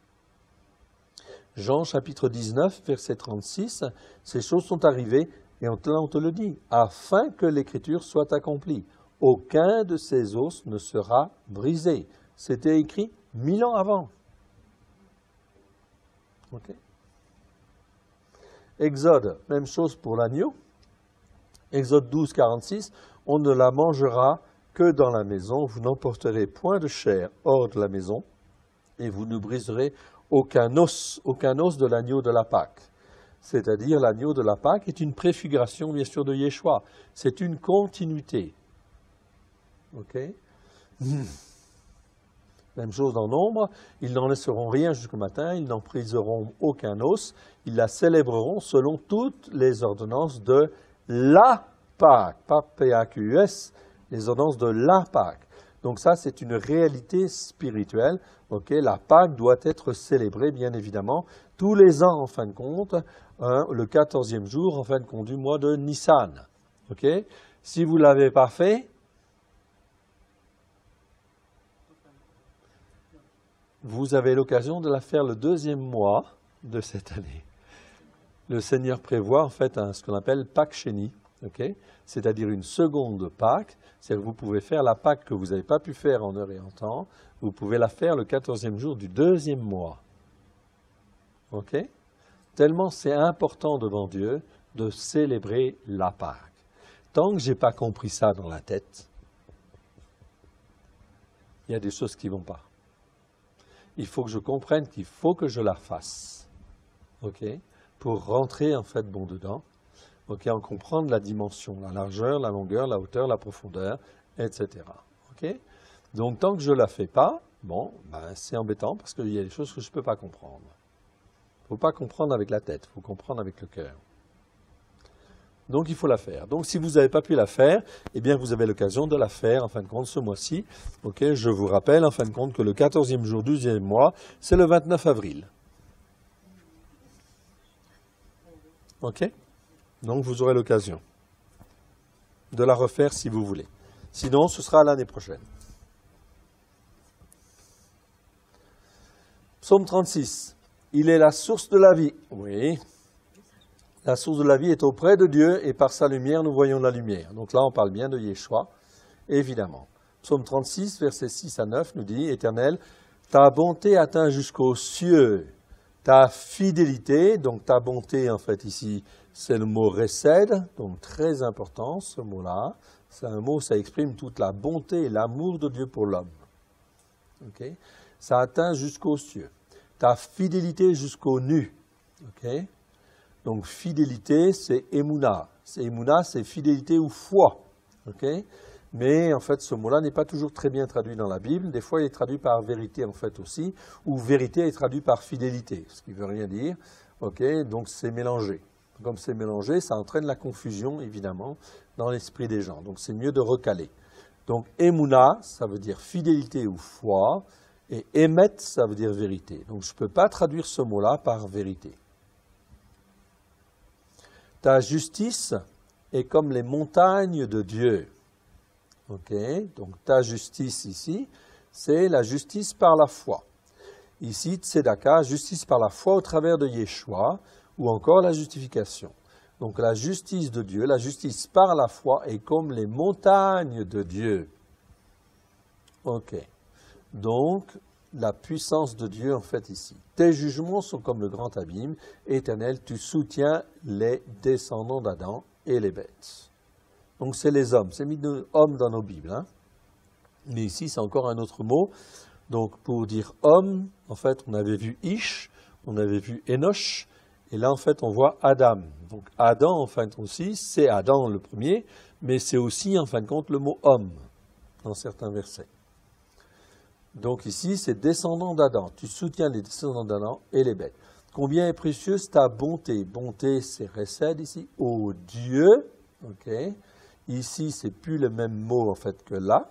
Jean, chapitre 19, verset 36, ces choses sont arrivées, et on te le dit, afin que l'écriture soit accomplie. Aucun de ses os ne sera brisé. C'était écrit 1000 ans avant. Okay. Exode, même chose pour l'agneau. Exode 12, 46, on ne la mangera que dans la maison, vous n'emporterez point de chair hors de la maison, et vous ne briserez aucun os de l'agneau de la Pâque. C'est-à-dire l'agneau de la Pâque est une préfiguration, bien sûr, de Yeshua. C'est une continuité. Ok. Même chose dans Nombre, ils n'en laisseront rien jusqu'au matin, ils n'en briseront aucun os, ils la célébreront selon toutes les ordonnances de la Pâque, pas P-A-Q-U-S, les ordonnances de la Pâque. Donc ça, c'est une réalité spirituelle. Okay, la Pâque doit être célébrée, bien évidemment, tous les ans, en fin de compte, le 14e jour, en fin de compte, du mois de Nissan. Okay. Si vous ne l'avez pas fait, vous avez l'occasion de la faire le 2e mois de cette année. Le Seigneur prévoit en fait ce qu'on appelle Pâques Chéni, okay? C'est-à-dire une seconde Pâque. C'est-à-dire que vous pouvez faire la Pâque que vous n'avez pas pu faire en heure et en temps, vous pouvez la faire le 14e jour du 2e mois. Ok? Tellement c'est important devant Dieu de célébrer la Pâque. Tant que je n'ai pas compris ça dans la tête, il y a des choses qui ne vont pas. Il faut que je comprenne qu'il faut que je la fasse, okay, pour rentrer en fait bon dedans, okay, en comprendre la dimension, la largeur, la longueur, la hauteur, la profondeur, etc. Okay. Donc tant que je ne la fais pas, bon, c'est embêtant parce qu'il y a des choses que je ne peux pas comprendre. Il ne faut pas comprendre avec la tête, il faut comprendre avec le cœur. Donc il faut la faire. Donc si vous n'avez pas pu la faire, eh bien vous avez l'occasion de la faire en fin de compte ce mois-ci. Okay, je vous rappelle en fin de compte que le 14e jour du 12e mois, c'est le 29 avril. Ok? Donc vous aurez l'occasion de la refaire si vous voulez. Sinon, ce sera l'année prochaine. Psaume 36. Il est la source de la vie. Oui. La source de la vie est auprès de Dieu et par sa lumière, nous voyons la lumière. Donc là, on parle bien de Yeshua, évidemment. Psaume 36, versets 6 à 9 nous dit, « Éternel, ta bonté atteint jusqu'aux cieux, ta fidélité, donc ta bonté, en fait, ici, c'est le mot resed, donc très important, ce mot-là. C'est un mot, ça exprime toute la bonté et l'amour de Dieu pour l'homme. Okay? Ça atteint jusqu'aux cieux. Ta fidélité jusqu'aux nus. Okay? Donc, fidélité, c'est émouna. Émouna, c'est fidélité ou foi. Okay? Mais, en fait, ce mot-là n'est pas toujours très bien traduit dans la Bible. Des fois, il est traduit par vérité, en fait, aussi. Ou vérité est traduit par fidélité, ce qui ne veut rien dire. Okay? Donc, c'est mélangé. Comme c'est mélangé, ça entraîne la confusion, évidemment, dans l'esprit des gens. Donc, c'est mieux de recaler. Donc, émouna, ça veut dire fidélité ou foi. Et émet, ça veut dire vérité. Donc, je ne peux pas traduire ce mot-là par vérité. Ta justice est comme les montagnes de Dieu. Okay? Donc ta justice ici, c'est la justice par la foi. Ici, tzedaka, justice par la foi au travers de Yeshua, ou encore la justification. Donc la justice de Dieu, la justice par la foi est comme les montagnes de Dieu. Ok. Donc, la puissance de Dieu, en fait, ici. Tes jugements sont comme le grand abîme. Éternel, tu soutiens les descendants d'Adam et les bêtes. Donc c'est les hommes, c'est mis hommes dans nos Bibles. Hein. Mais ici c'est encore un autre mot. Donc pour dire homme, en fait on avait vu Ish, on avait vu Enoch, et là en fait on voit Adam. Donc Adam en fin de compte aussi, c'est Adam le premier, mais c'est aussi en fin de compte le mot homme dans certains versets. Donc ici c'est descendant d'Adam, tu soutiens les descendants d'Adam et les bêtes. Combien est précieuse ta bonté? Bonté, c'est Chesed ici, ô Dieu. Okay. Ici, c'est plus le même mot en fait que là.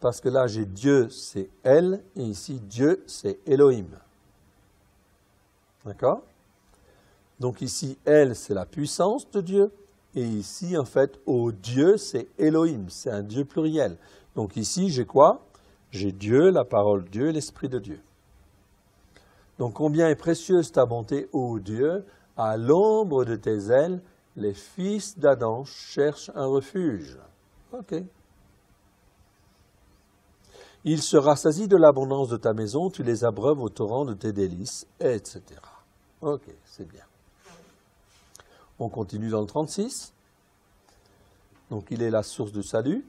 Parce que là, j'ai Dieu, c'est El, et ici, Dieu, c'est Elohim. D'accord? Donc ici, El, c'est la puissance de Dieu. Et ici, en fait, ô Dieu, c'est Elohim, c'est un Dieu pluriel. Donc ici, j'ai quoi? J'ai Dieu, la parole de Dieu, l'Esprit de Dieu. Donc, combien est précieuse ta bonté, ô Dieu, à l'ombre de tes ailes, les fils d'Adam cherchent un refuge. Ok. Il se rassasie de l'abondance de ta maison, tu les abreuves au torrent de tes délices, etc. Ok, c'est bien. On continue dans le 36. Donc, il est la source du salut.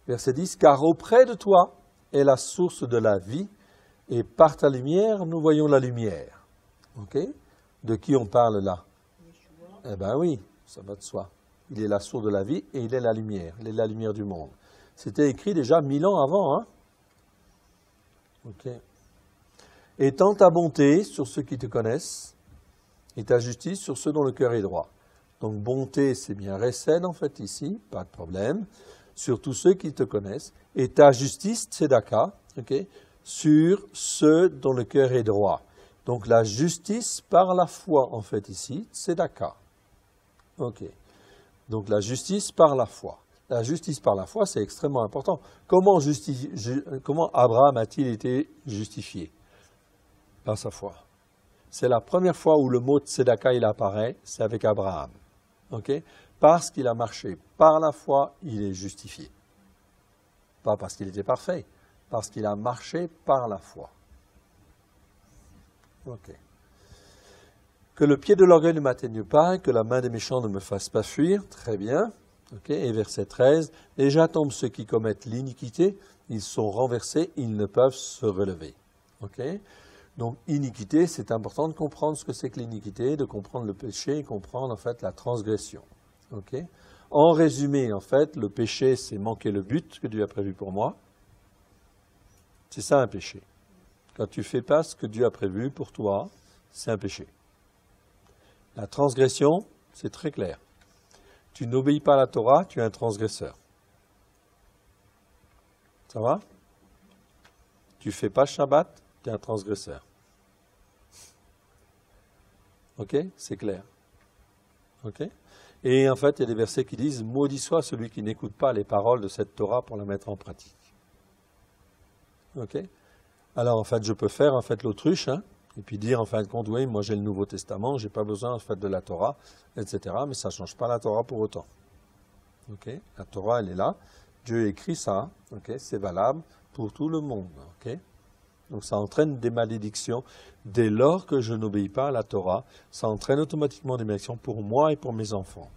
Verset 10, « Car auprès de toi est la source de la vie, et par ta lumière, nous voyons la lumière. » Ok? De qui on parle là? Eh bien oui, ça va de soi. Il est la source de la vie et il est la lumière. Il est la lumière du monde. C'était écrit déjà 1000 ans avant. Hein? Ok. Étends ta bonté sur ceux qui te connaissent et ta justice sur ceux dont le cœur est droit. Donc bonté, c'est bien Chesed en fait ici, pas de problème. Sur tous ceux qui te connaissent. Et ta justice, Tzedaka, okay, sur ceux dont le cœur est droit. Donc la justice par la foi, en fait, ici, Tzedaka. Ok. Donc la justice par la foi. La justice par la foi, c'est extrêmement important. Comment Abraham a-t-il été justifié? Par sa foi. C'est la première fois où le mot Tzedaka il apparaît, c'est avec Abraham. Okay? Parce qu'il a marché par la foi, il est justifié. Pas parce qu'il était parfait, parce qu'il a marché par la foi. Ok. Que le pied de l'orgueil ne m'atteigne pas, que la main des méchants ne me fasse pas fuir. Très bien. Okay. Et verset 13. Déjà tombent ceux qui commettent l'iniquité, ils sont renversés, ils ne peuvent se relever. Okay. Donc, iniquité, c'est important de comprendre ce que c'est que l'iniquité, de comprendre le péché et comprendre en fait la transgression. Okay. En résumé, en fait, le péché, c'est manquer le but que Dieu a prévu pour moi. C'est ça un péché. Quand tu ne fais pas ce que Dieu a prévu pour toi, c'est un péché. La transgression, c'est très clair. Tu n'obéis pas à la Torah, tu es un transgresseur. Ça va? Tu ne fais pas Shabbat, tu es un transgresseur. Ok? C'est clair. Ok? Et en fait, il y a des versets qui disent « Maudit soit celui qui n'écoute pas les paroles de cette Torah pour la mettre en pratique. » Ok? Alors, en fait, je peux faire en fait l'autruche, hein, et puis dire en fin de compte, oui, moi j'ai le Nouveau Testament, j'ai pas besoin en fait de la Torah, etc. Mais ça ne change pas la Torah pour autant. Okay? La Torah, elle est là. Dieu écrit ça, okay? C'est valable pour tout le monde. Okay? Donc ça entraîne des malédictions. Dès lors que je n'obéis pas à la Torah, ça entraîne automatiquement des malédictions pour moi et pour mes enfants.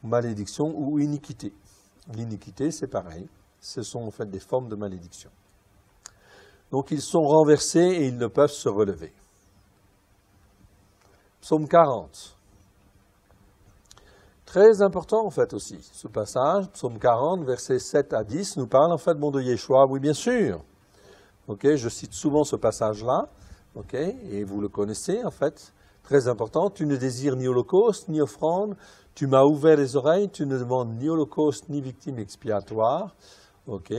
Malédiction ou iniquité. L'iniquité, c'est pareil. Ce sont en fait des formes de malédiction. Donc ils sont renversés et ils ne peuvent se relever. Psaume 40. Très important en fait aussi, ce passage. Psaume 40, versets 7 à 10, nous parle en fait bon de Yeshua. Oui, bien sûr. Okay, je cite souvent ce passage-là. Okay, et vous le connaissez en fait. Très important. Tu ne désires ni holocauste, ni offrande. Tu m'as ouvert les oreilles. Tu ne demandes ni holocauste, ni victime expiatoire. Ok.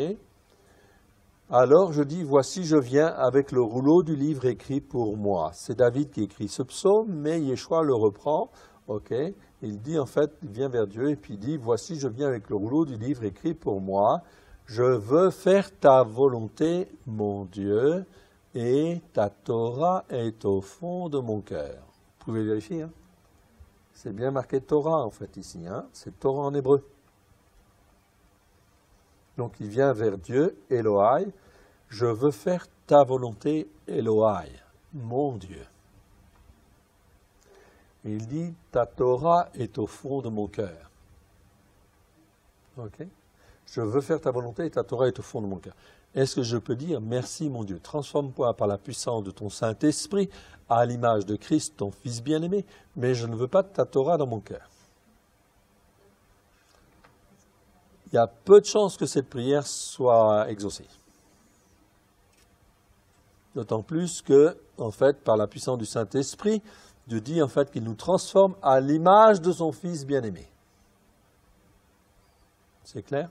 Alors je dis, voici je viens avec le rouleau du livre écrit pour moi. C'est David qui écrit ce psaume, mais Yeshua le reprend. Ok. Il dit en fait, il vient vers Dieu et puis il dit, voici je viens avec le rouleau du livre écrit pour moi. Je veux faire ta volonté, mon Dieu, et ta Torah est au fond de mon cœur. Vous pouvez vérifier, hein? C'est bien marqué Torah en fait ici, hein? C'est Torah en hébreu. Donc il vient vers Dieu, Elohai, je veux faire ta volonté, Elohai, mon Dieu. Et il dit, ta Torah est au fond de mon cœur. Ok. Je veux faire ta volonté et ta Torah est au fond de mon cœur. Est-ce que je peux dire, merci mon Dieu, transforme-moi par la puissance de ton Saint-Esprit à l'image de Christ, ton Fils bien-aimé, mais je ne veux pas de ta Torah dans mon cœur. Il y a peu de chances que cette prière soit exaucée. D'autant plus que, en fait, par la puissance du Saint-Esprit, Dieu dit en fait qu'il nous transforme à l'image de son Fils bien-aimé. C'est clair?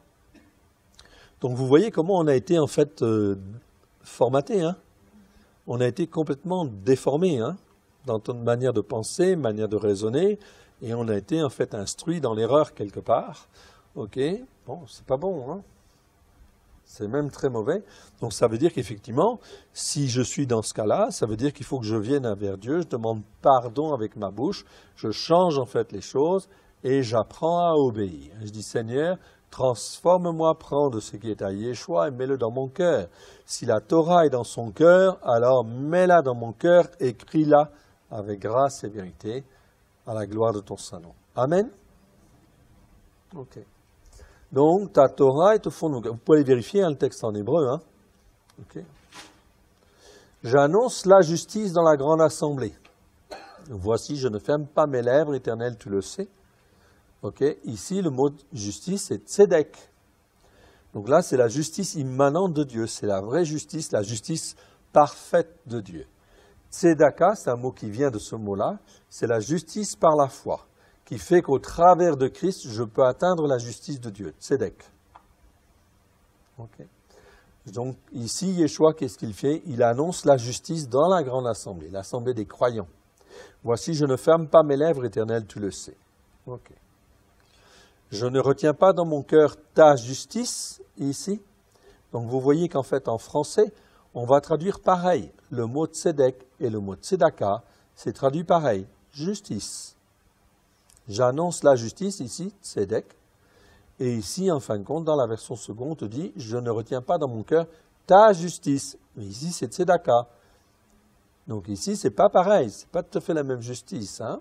Donc vous voyez comment on a été en fait formaté, hein? On a été complètement déformé, hein? Dans notre manière de penser, manière de raisonner, et on a été en fait instruit dans l'erreur quelque part. Ok, bon, c'est pas bon, hein? C'est même très mauvais. Donc ça veut dire qu'effectivement, si je suis dans ce cas-là, ça veut dire qu'il faut que je vienne vers Dieu, je demande pardon avec ma bouche, je change en fait les choses et j'apprends à obéir. Je dis Seigneur, transforme-moi, prends de ce qui est à Yeshua et mets-le dans mon cœur. Si la Torah est dans son cœur, alors mets-la dans mon cœur, écris-la avec grâce et vérité à la gloire de ton Saint-Nom. Amen. Ok. Donc, ta Torah est au fond de mon cœur. Vous pouvez vérifier le texte en hébreu. Hein? Okay. J'annonce la justice dans la grande assemblée. Voici, je ne ferme pas mes lèvres, Éternel, tu le sais. Okay. Ici, le mot justice, c'est tzedek. Donc là, c'est la justice immanente de Dieu. C'est la vraie justice, la justice parfaite de Dieu. Tzedaka, c'est un mot qui vient de ce mot-là. C'est la justice par la foi, qui fait qu'au travers de Christ, je peux atteindre la justice de Dieu. Tzedek. Okay. Donc ici, Yeshua, qu'est-ce qu'il fait? Il annonce la justice dans la grande assemblée, l'assemblée des croyants. Voici, je ne ferme pas mes lèvres, Éternel, tu le sais. Okay. Je ne retiens pas dans mon cœur ta justice, ici. Donc vous voyez qu'en fait, en français, on va traduire pareil. Le mot tzedek et le mot tzedaka, c'est traduit pareil. Justice. J'annonce la justice ici, tzedek. Et ici, en fin de compte, dans la version seconde, on te dit, je ne retiens pas dans mon cœur ta justice. Mais ici, c'est tzedaka. Donc ici, c'est pas pareil. C'est pas tout à fait la même justice. Hein?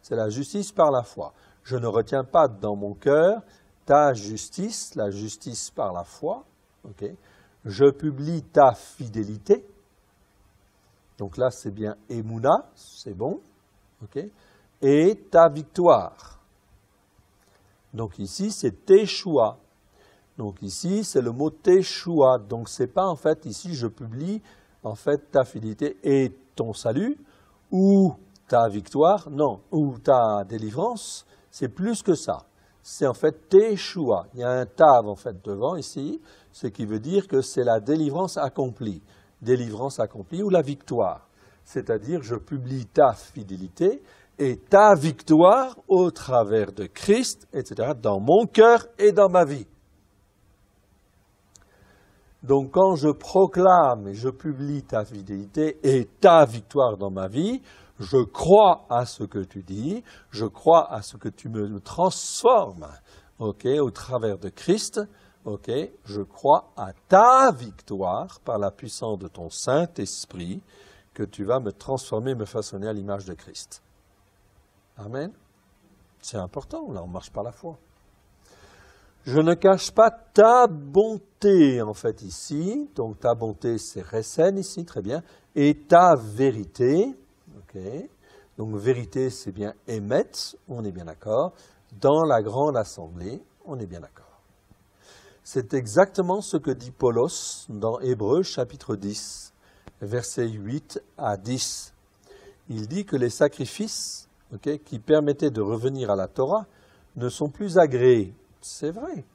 C'est la justice par la foi. Je ne retiens pas dans mon cœur ta justice, la justice par la foi. Okay. Je publie ta fidélité. Donc là, c'est bien Emouna, c'est bon. Okay. Et ta victoire. Donc ici, c'est Teshua. Donc ici, c'est le mot Teshua. Donc c'est pas en fait, ici, je publie en fait ta fidélité et ton salut, ou ta victoire, non, ou ta délivrance. C'est plus que ça. C'est en fait Teshua. Il y a un tav en fait devant ici, ce qui veut dire que c'est la délivrance accomplie. Délivrance accomplie ou la victoire. C'est-à-dire, je publie ta fidélité et ta victoire au travers de Christ, etc., dans mon cœur et dans ma vie. Donc, quand je proclame et je publie ta fidélité et ta victoire dans ma vie, je crois à ce que tu dis, je crois à ce que tu me transformes, okay, au travers de Christ, okay, je crois à ta victoire par la puissance de ton Saint-Esprit, que tu vas me transformer, me façonner à l'image de Christ. Amen. C'est important, là on marche par la foi. Je ne cache pas ta bonté, en fait, ici. Donc ta bonté, c'est Resen ici, très bien. Et ta vérité. Okay. Donc vérité, c'est bien Emet, on est bien d'accord. Dans la grande assemblée, on est bien d'accord. C'est exactement ce que dit Paulos dans Hébreux chapitre 10, versets 8 à 10. Il dit que les sacrifices, okay, qui permettaient de revenir à la Torah ne sont plus agréés. C'est vrai,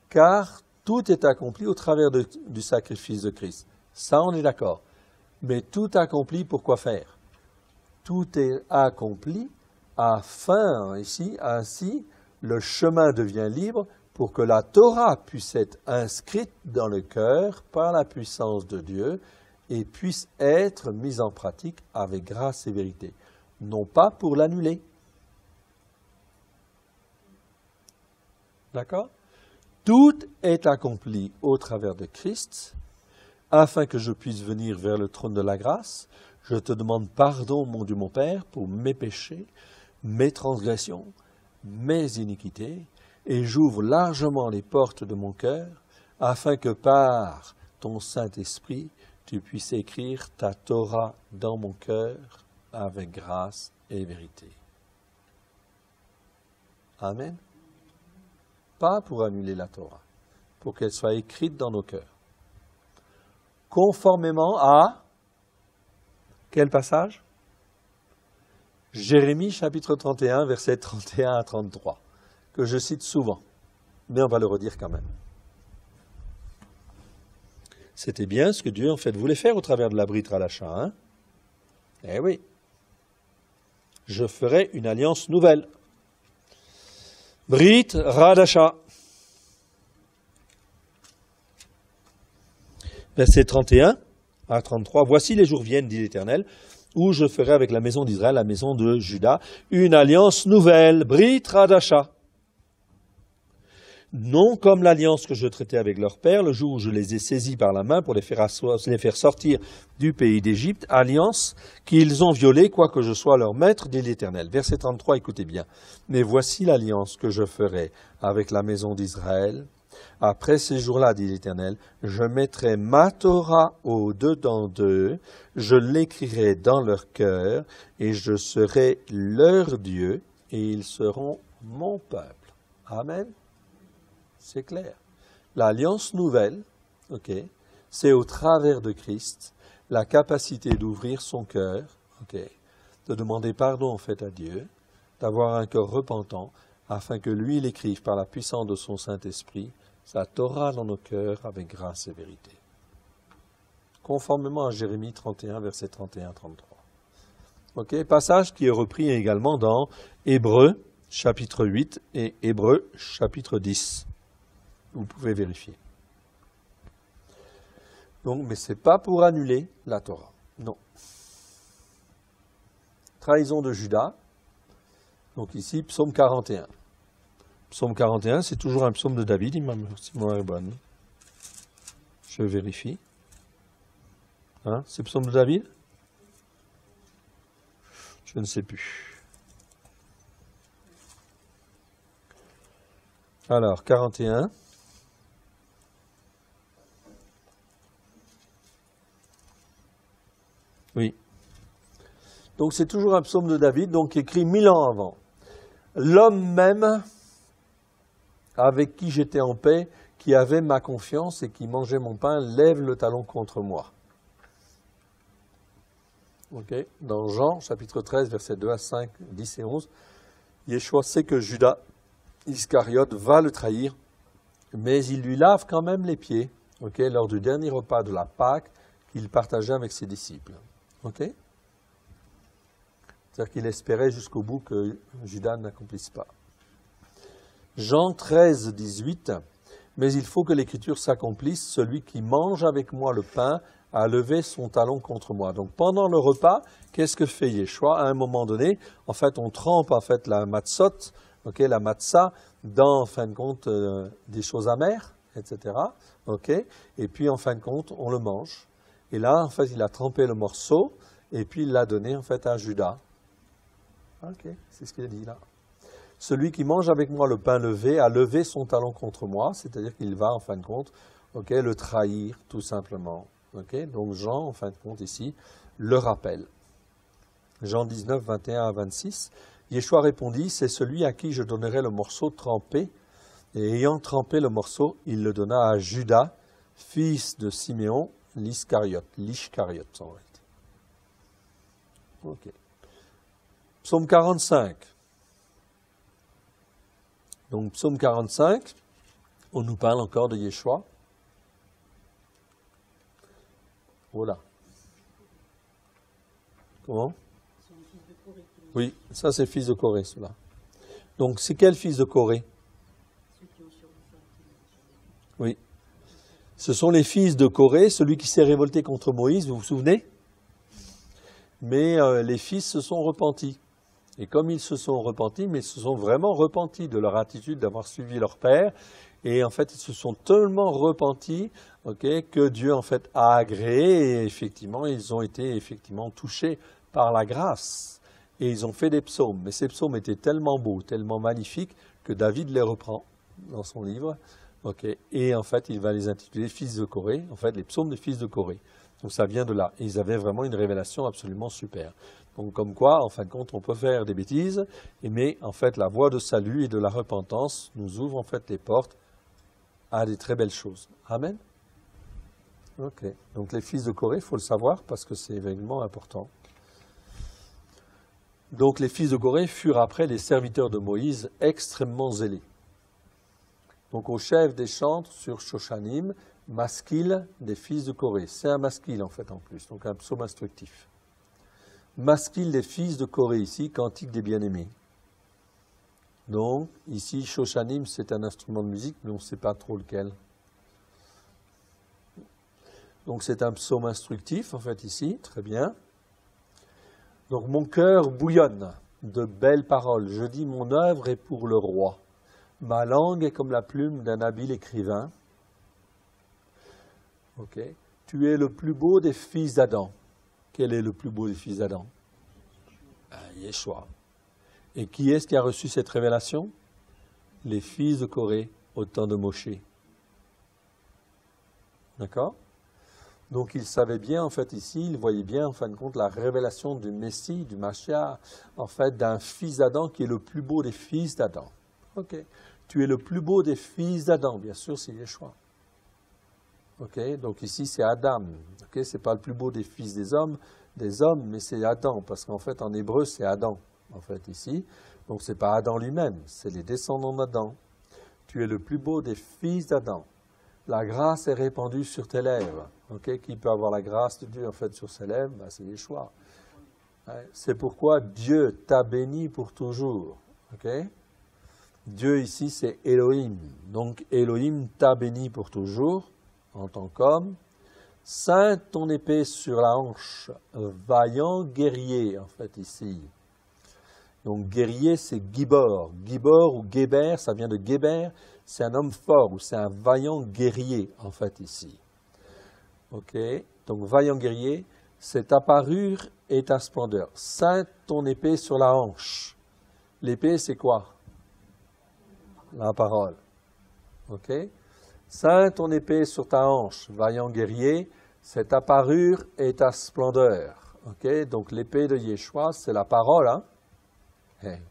car tout est accompli au travers du sacrifice de Christ. Ça, on est d'accord. Mais tout accompli pour quoi faire? Tout est accompli afin, ici, ainsi, le chemin devient libre pour que la Torah puisse être inscrite dans le cœur par la puissance de Dieu et puisse être mise en pratique avec grâce et vérité. Non pas pour l'annuler. D'accord? Tout est accompli au travers de Christ, afin que je puisse venir vers le trône de la grâce. Je te demande pardon, mon Dieu, mon Père, pour mes péchés, mes transgressions, mes iniquités, et j'ouvre largement les portes de mon cœur, afin que par ton Saint-Esprit, tu puisses écrire ta Torah dans mon cœur avec grâce et vérité. Amen. Pas pour annuler la Torah, pour qu'elle soit écrite dans nos cœurs. Conformément à quel passage? Jérémie chapitre 31, versets 31 à 33, que je cite souvent, mais on va le redire quand même. C'était bien ce que Dieu en fait voulait faire au travers de la Brit Hadasha, hein? Eh oui. Je ferai une alliance nouvelle. Brit Hadasha. Verset 31 à 33. Voici les jours viennent, dit l'Éternel, où je ferai avec la maison d'Israël, la maison de Juda, une alliance nouvelle, Brit Hadasha. Non comme l'alliance que je traitais avec leur père, le jour où je les ai saisis par la main pour les faire sortir du pays d'Égypte, alliance qu'ils ont violée, quoique je sois leur maître, dit l'Éternel. Verset 33, écoutez bien. Mais voici l'alliance que je ferai avec la maison d'Israël. Après ces jours-là, dit l'Éternel, je mettrai ma Torah au-dedans d'eux, je l'écrirai dans leur cœur, et je serai leur Dieu, et ils seront mon peuple. Amen. C'est clair. L'alliance nouvelle, c'est au travers de Christ, la capacité d'ouvrir son cœur, de demander pardon en fait à Dieu, d'avoir un cœur repentant, afin que lui, il écrive par la puissance de son Saint-Esprit, sa Torah dans nos cœurs avec grâce et vérité. Conformément à Jérémie 31, versets 31-33. Passage qui est repris également dans Hébreux, chapitre 8 et Hébreux, chapitre 10. Vous pouvez vérifier. Donc, mais ce n'est pas pour annuler la Torah. Non. Trahison de Judas. Donc ici, psaume 41. Psaume 41, c'est toujours un psaume de David, si ma mémoire est bonne. Je vérifie. Hein, c'est psaume de David? Je ne sais plus. Alors, 41. Oui. Donc c'est toujours un psaume de David, donc écrit 1000 ans avant. L'homme même avec qui j'étais en paix, qui avait ma confiance et qui mangeait mon pain, lève le talon contre moi. Dans Jean, chapitre 13, versets 2 à 5, 10 et 11, Yeshua sait que Judas Iscariote va le trahir, mais il lui lave quand même les pieds, lors du dernier repas de la Pâque qu'il partageait avec ses disciples. C'est-à-dire qu'il espérait jusqu'au bout que Judas n'accomplisse pas. Jean 13, 18, mais il faut que l'écriture s'accomplisse, celui qui mange avec moi le pain a levé son talon contre moi. Donc pendant le repas, qu'est-ce que fait Yeshua? À un moment donné, en fait, on trempe la matzot, la matzah, dans, en fin de compte, des choses amères, etc. Et puis, en fin de compte, on le mange. Et là, en fait, il a trempé le morceau, et puis il l'a donné, en fait, à Judas. C'est ce qu'il a dit là. Celui qui mange avec moi le pain levé a levé son talon contre moi, c'est-à-dire qu'il va, en fin de compte, le trahir, tout simplement. Donc Jean, en fin de compte, ici, le rappelle. Jean 19, 21 à 26. Yeshua répondit, c'est celui à qui je donnerai le morceau trempé. Et ayant trempé le morceau, il le donna à Judas, fils de Siméon, l'Iscariote, en réalité. Psaume 45. Donc, psaume 45, on nous parle encore de Yeshua. Voilà. Comment? Oui, ça c'est fils de Corée, cela. Donc, c'est quel fils de Corée? Oui. Ce sont les fils de Corée, celui qui s'est révolté contre Moïse, vous vous souvenez? Mais les fils se sont repentis. Et comme ils se sont repentis, mais ils se sont vraiment repentis de leur attitude d'avoir suivi leur père, et en fait, ils se sont tellement repentis que Dieu en fait a agréé, et effectivement, ils ont été effectivement touchés par la grâce. Et ils ont fait des psaumes. Mais ces psaumes étaient tellement beaux, tellement magnifiques, que David les reprend dans son livre. Okay. Et en fait, il va les intituler fils de Corée, en fait, les psaumes des fils de Corée. Donc ça vient de là. Et ils avaient vraiment une révélation absolument super. Donc comme quoi, en fin de compte, on peut faire des bêtises, mais en fait, la voie de salut et de la repentance nous ouvre en fait les portes à des très belles choses. Amen. Ok. Donc les fils de Corée, il faut le savoir parce que c'est évidemment important. Donc les fils de Corée furent après les serviteurs de Moïse extrêmement zélés. Donc au chef des chantres sur Shoshanim, Maskil des fils de Corée. C'est un maskil en fait en plus, donc un psaume instructif. Maskil des fils de Corée ici, cantique des bien-aimés. Donc ici Shoshanim c'est un instrument de musique, mais on ne sait pas trop lequel. Donc c'est un psaume instructif en fait ici, très bien. Donc mon cœur bouillonne de belles paroles. Je dis mon œuvre est pour le roi. Ma langue est comme la plume d'un habile écrivain. Ok. Tu es le plus beau des fils d'Adam. Quel est le plus beau des fils d'Adam? Yeshua. Et qui est-ce qui a reçu cette révélation? Les fils de Corée au temps de Moshe. D'accord? Donc il savait bien, en fait, ici, il voyait bien, en fin de compte, la révélation du Messie, du Mashiach, en fait, d'un fils d'Adam qui est le plus beau des fils d'Adam. Ok. Tu es le plus beau des fils d'Adam, bien sûr, c'est Yeshua. Ok. Donc ici, c'est Adam. Ok. C'est pas le plus beau des fils des hommes, mais c'est Adam, parce qu'en fait, en hébreu, c'est Adam, en fait, ici. Donc c'est pas Adam lui-même, c'est les descendants d'Adam. Tu es le plus beau des fils d'Adam. La grâce est répandue sur tes lèvres. Okay? Qui peut avoir la grâce de Dieu en fait sur ses lèvres? Ben, c'est Yeshua. C'est pourquoi Dieu t'a béni pour toujours. Okay? Dieu ici c'est Elohim. Donc Elohim t'a béni pour toujours en tant qu'homme. Ceinte ton épée sur la hanche, vaillant guerrier en fait ici. Donc guerrier c'est Gibor. Gibor ou Geber, ça vient de Geber. C'est un homme fort ou c'est un vaillant guerrier, en fait, ici. Ok. Donc, vaillant guerrier, c'est ta parure et ta splendeur. Ceinte ton épée sur la hanche. L'épée, c'est quoi? La parole. Ok. Ceinte ton épée sur ta hanche, vaillant guerrier, c'est ta parure et ta splendeur. Ok. Donc, l'épée de Yeshua, c'est la parole, hein? Hey.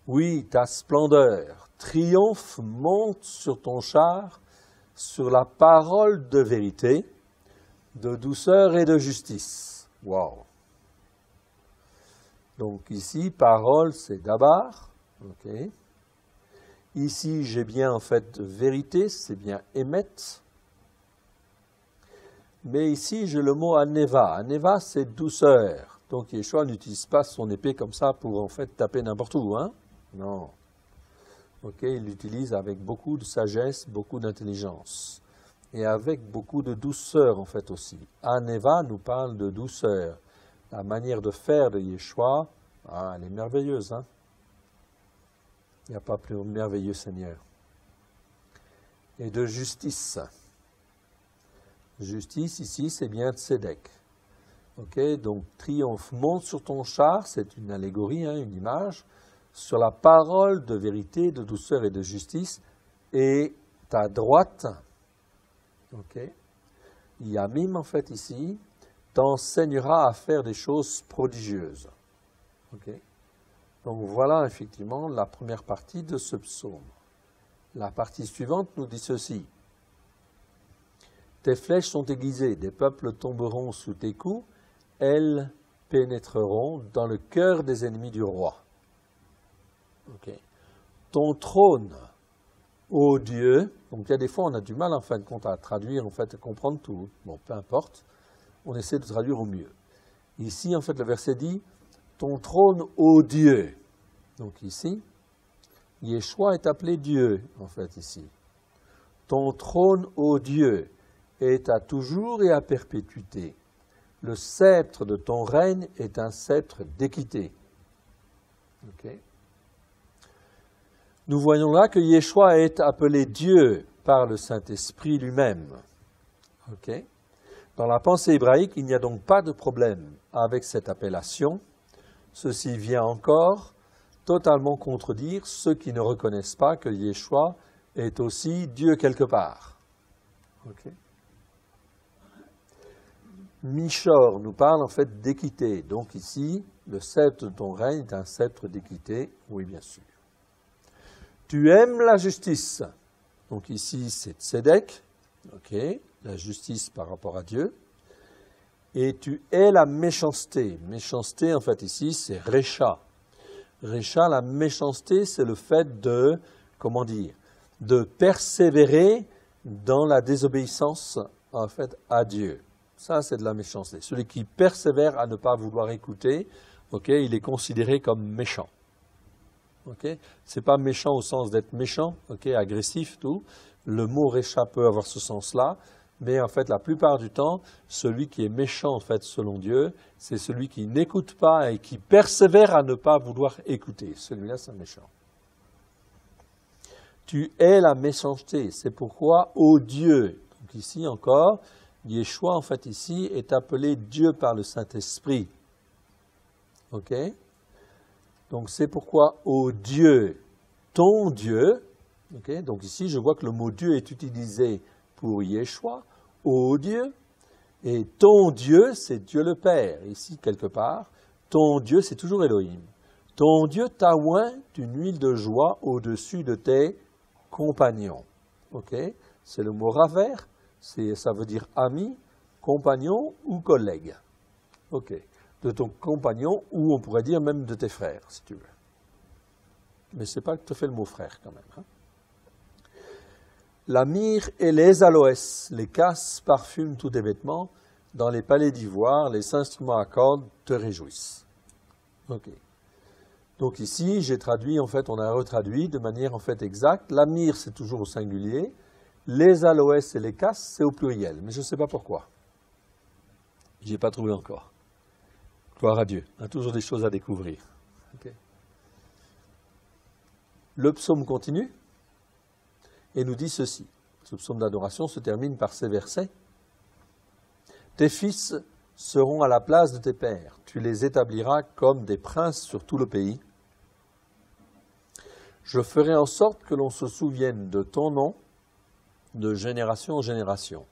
Oui, ta splendeur. Triomphe monte sur ton char, sur la parole de vérité, de douceur et de justice. Wow. Donc ici, parole, c'est dabar. Okay. Ici, j'ai bien en fait vérité, c'est bien émet. Mais ici, j'ai le mot aneva. Aneva, c'est douceur. Donc Yeshua n'utilise pas son épée comme ça pour en fait taper n'importe où, hein? Non. Ok, il l'utilise avec beaucoup de sagesse, beaucoup d'intelligence. Et avec beaucoup de douceur, en fait, aussi. Aneva nous parle de douceur. La manière de faire de Yeshua, elle est merveilleuse, hein? Il n'y a pas plus merveilleux Seigneur. Et de justice. Justice, ici, c'est bien Tzedek. Ok, donc triomphe monte sur ton char, c'est une allégorie, hein, une image, sur la parole de vérité, de douceur et de justice, et ta droite, ok, Yamim en fait ici, t'enseignera à faire des choses prodigieuses. Ok. Donc voilà effectivement la première partie de ce psaume. La partie suivante nous dit ceci. Tes flèches sont aiguisées, des peuples tomberont sous tes coups, elles pénétreront dans le cœur des ennemis du roi. Okay. Ton trône, ô Dieu, donc il y a des fois on a du mal en fin de compte à traduire, en fait à comprendre tout. Bon, peu importe, on essaie de traduire au mieux. Ici, en fait, le verset dit, ton trône, ô Dieu. Donc ici, Yeshua est appelé Dieu, en fait, ici. Ton trône, ô Dieu, est à toujours et à perpétuité. Le sceptre de ton règne est un sceptre d'équité. Okay. Nous voyons là que Yeshua est appelé Dieu par le Saint-Esprit lui-même. Okay. Dans la pensée hébraïque, il n'y a donc pas de problème avec cette appellation. Ceci vient encore totalement contredire ceux qui ne reconnaissent pas que Yeshua est aussi Dieu quelque part. Okay. Michor nous parle en fait d'équité. Donc ici, le sceptre de ton règne est un sceptre d'équité, oui bien sûr. Tu aimes la justice. Donc ici, c'est Tzedek, okay, la justice par rapport à Dieu. Et tu hais la méchanceté. Méchanceté, en fait, ici, c'est Récha. Récha, la méchanceté, c'est le fait de, comment dire, de persévérer dans la désobéissance, en fait, à Dieu. Ça, c'est de la méchanceté. Celui qui persévère à ne pas vouloir écouter, okay, il est considéré comme méchant. Okay? Ce n'est pas méchant au sens d'être méchant, okay, agressif, tout. Le mot Récha peut avoir ce sens-là, mais en fait, la plupart du temps, celui qui est méchant, en fait, selon Dieu, c'est celui qui n'écoute pas et qui persévère à ne pas vouloir écouter. Celui-là, c'est méchant. Tu hais la méchanceté. C'est pourquoi, ô Dieu, donc ici encore, Yeshua, en fait, ici, est appelé Dieu par le Saint-Esprit. OK? Donc, c'est pourquoi, ô Dieu, ton Dieu, okay? Donc ici, je vois que le mot Dieu est utilisé pour Yeshua, ô Dieu, et ton Dieu, c'est Dieu le Père. Ici, quelque part, ton Dieu, c'est toujours Elohim. Ton Dieu t'a oint d'une huile de joie au-dessus de tes compagnons. Okay? C'est le mot raver. Ça veut dire ami, compagnon ou collègue. Ok. De ton compagnon, ou on pourrait dire même de tes frères, si tu veux. Mais ce n'est pas tout à fait le mot frère, quand même. Hein? La myrrhe et les aloès, les casses, parfument tous tes vêtements. Dans les palais d'ivoire, les instruments à cordes te réjouissent. Ok. Donc ici, j'ai traduit, en fait, on a retraduit de manière, en fait, exacte. La myrrhe, c'est toujours au singulier. Les aloès et les casses, c'est au pluriel, mais je ne sais pas pourquoi. Je n'ai pas trouvé encore. Gloire à Dieu, on a toujours des choses à découvrir. Okay. Le psaume continue et nous dit ceci. Ce psaume d'adoration se termine par ces versets. Tes fils seront à la place de tes pères, tu les établiras comme des princes sur tout le pays. Je ferai en sorte que l'on se souvienne de ton nom, de génération en génération.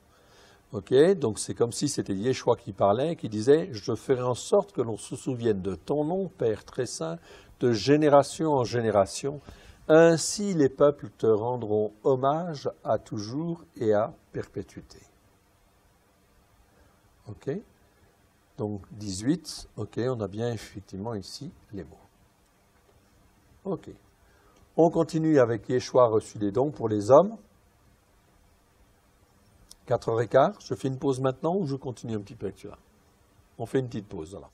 Ok, donc c'est comme si c'était Yeshua qui parlait, qui disait « Je ferai en sorte que l'on se souvienne de ton nom, Père très saint, de génération en génération. Ainsi les peuples te rendront hommage à toujours et à perpétuité. » Ok, donc 18, ok, on a bien effectivement ici les mots. Ok, on continue avec Yeshua reçu des dons pour les hommes. 4h15, je fais une pause maintenant ou je continue un petit peu avec cela? On fait une petite pause, voilà.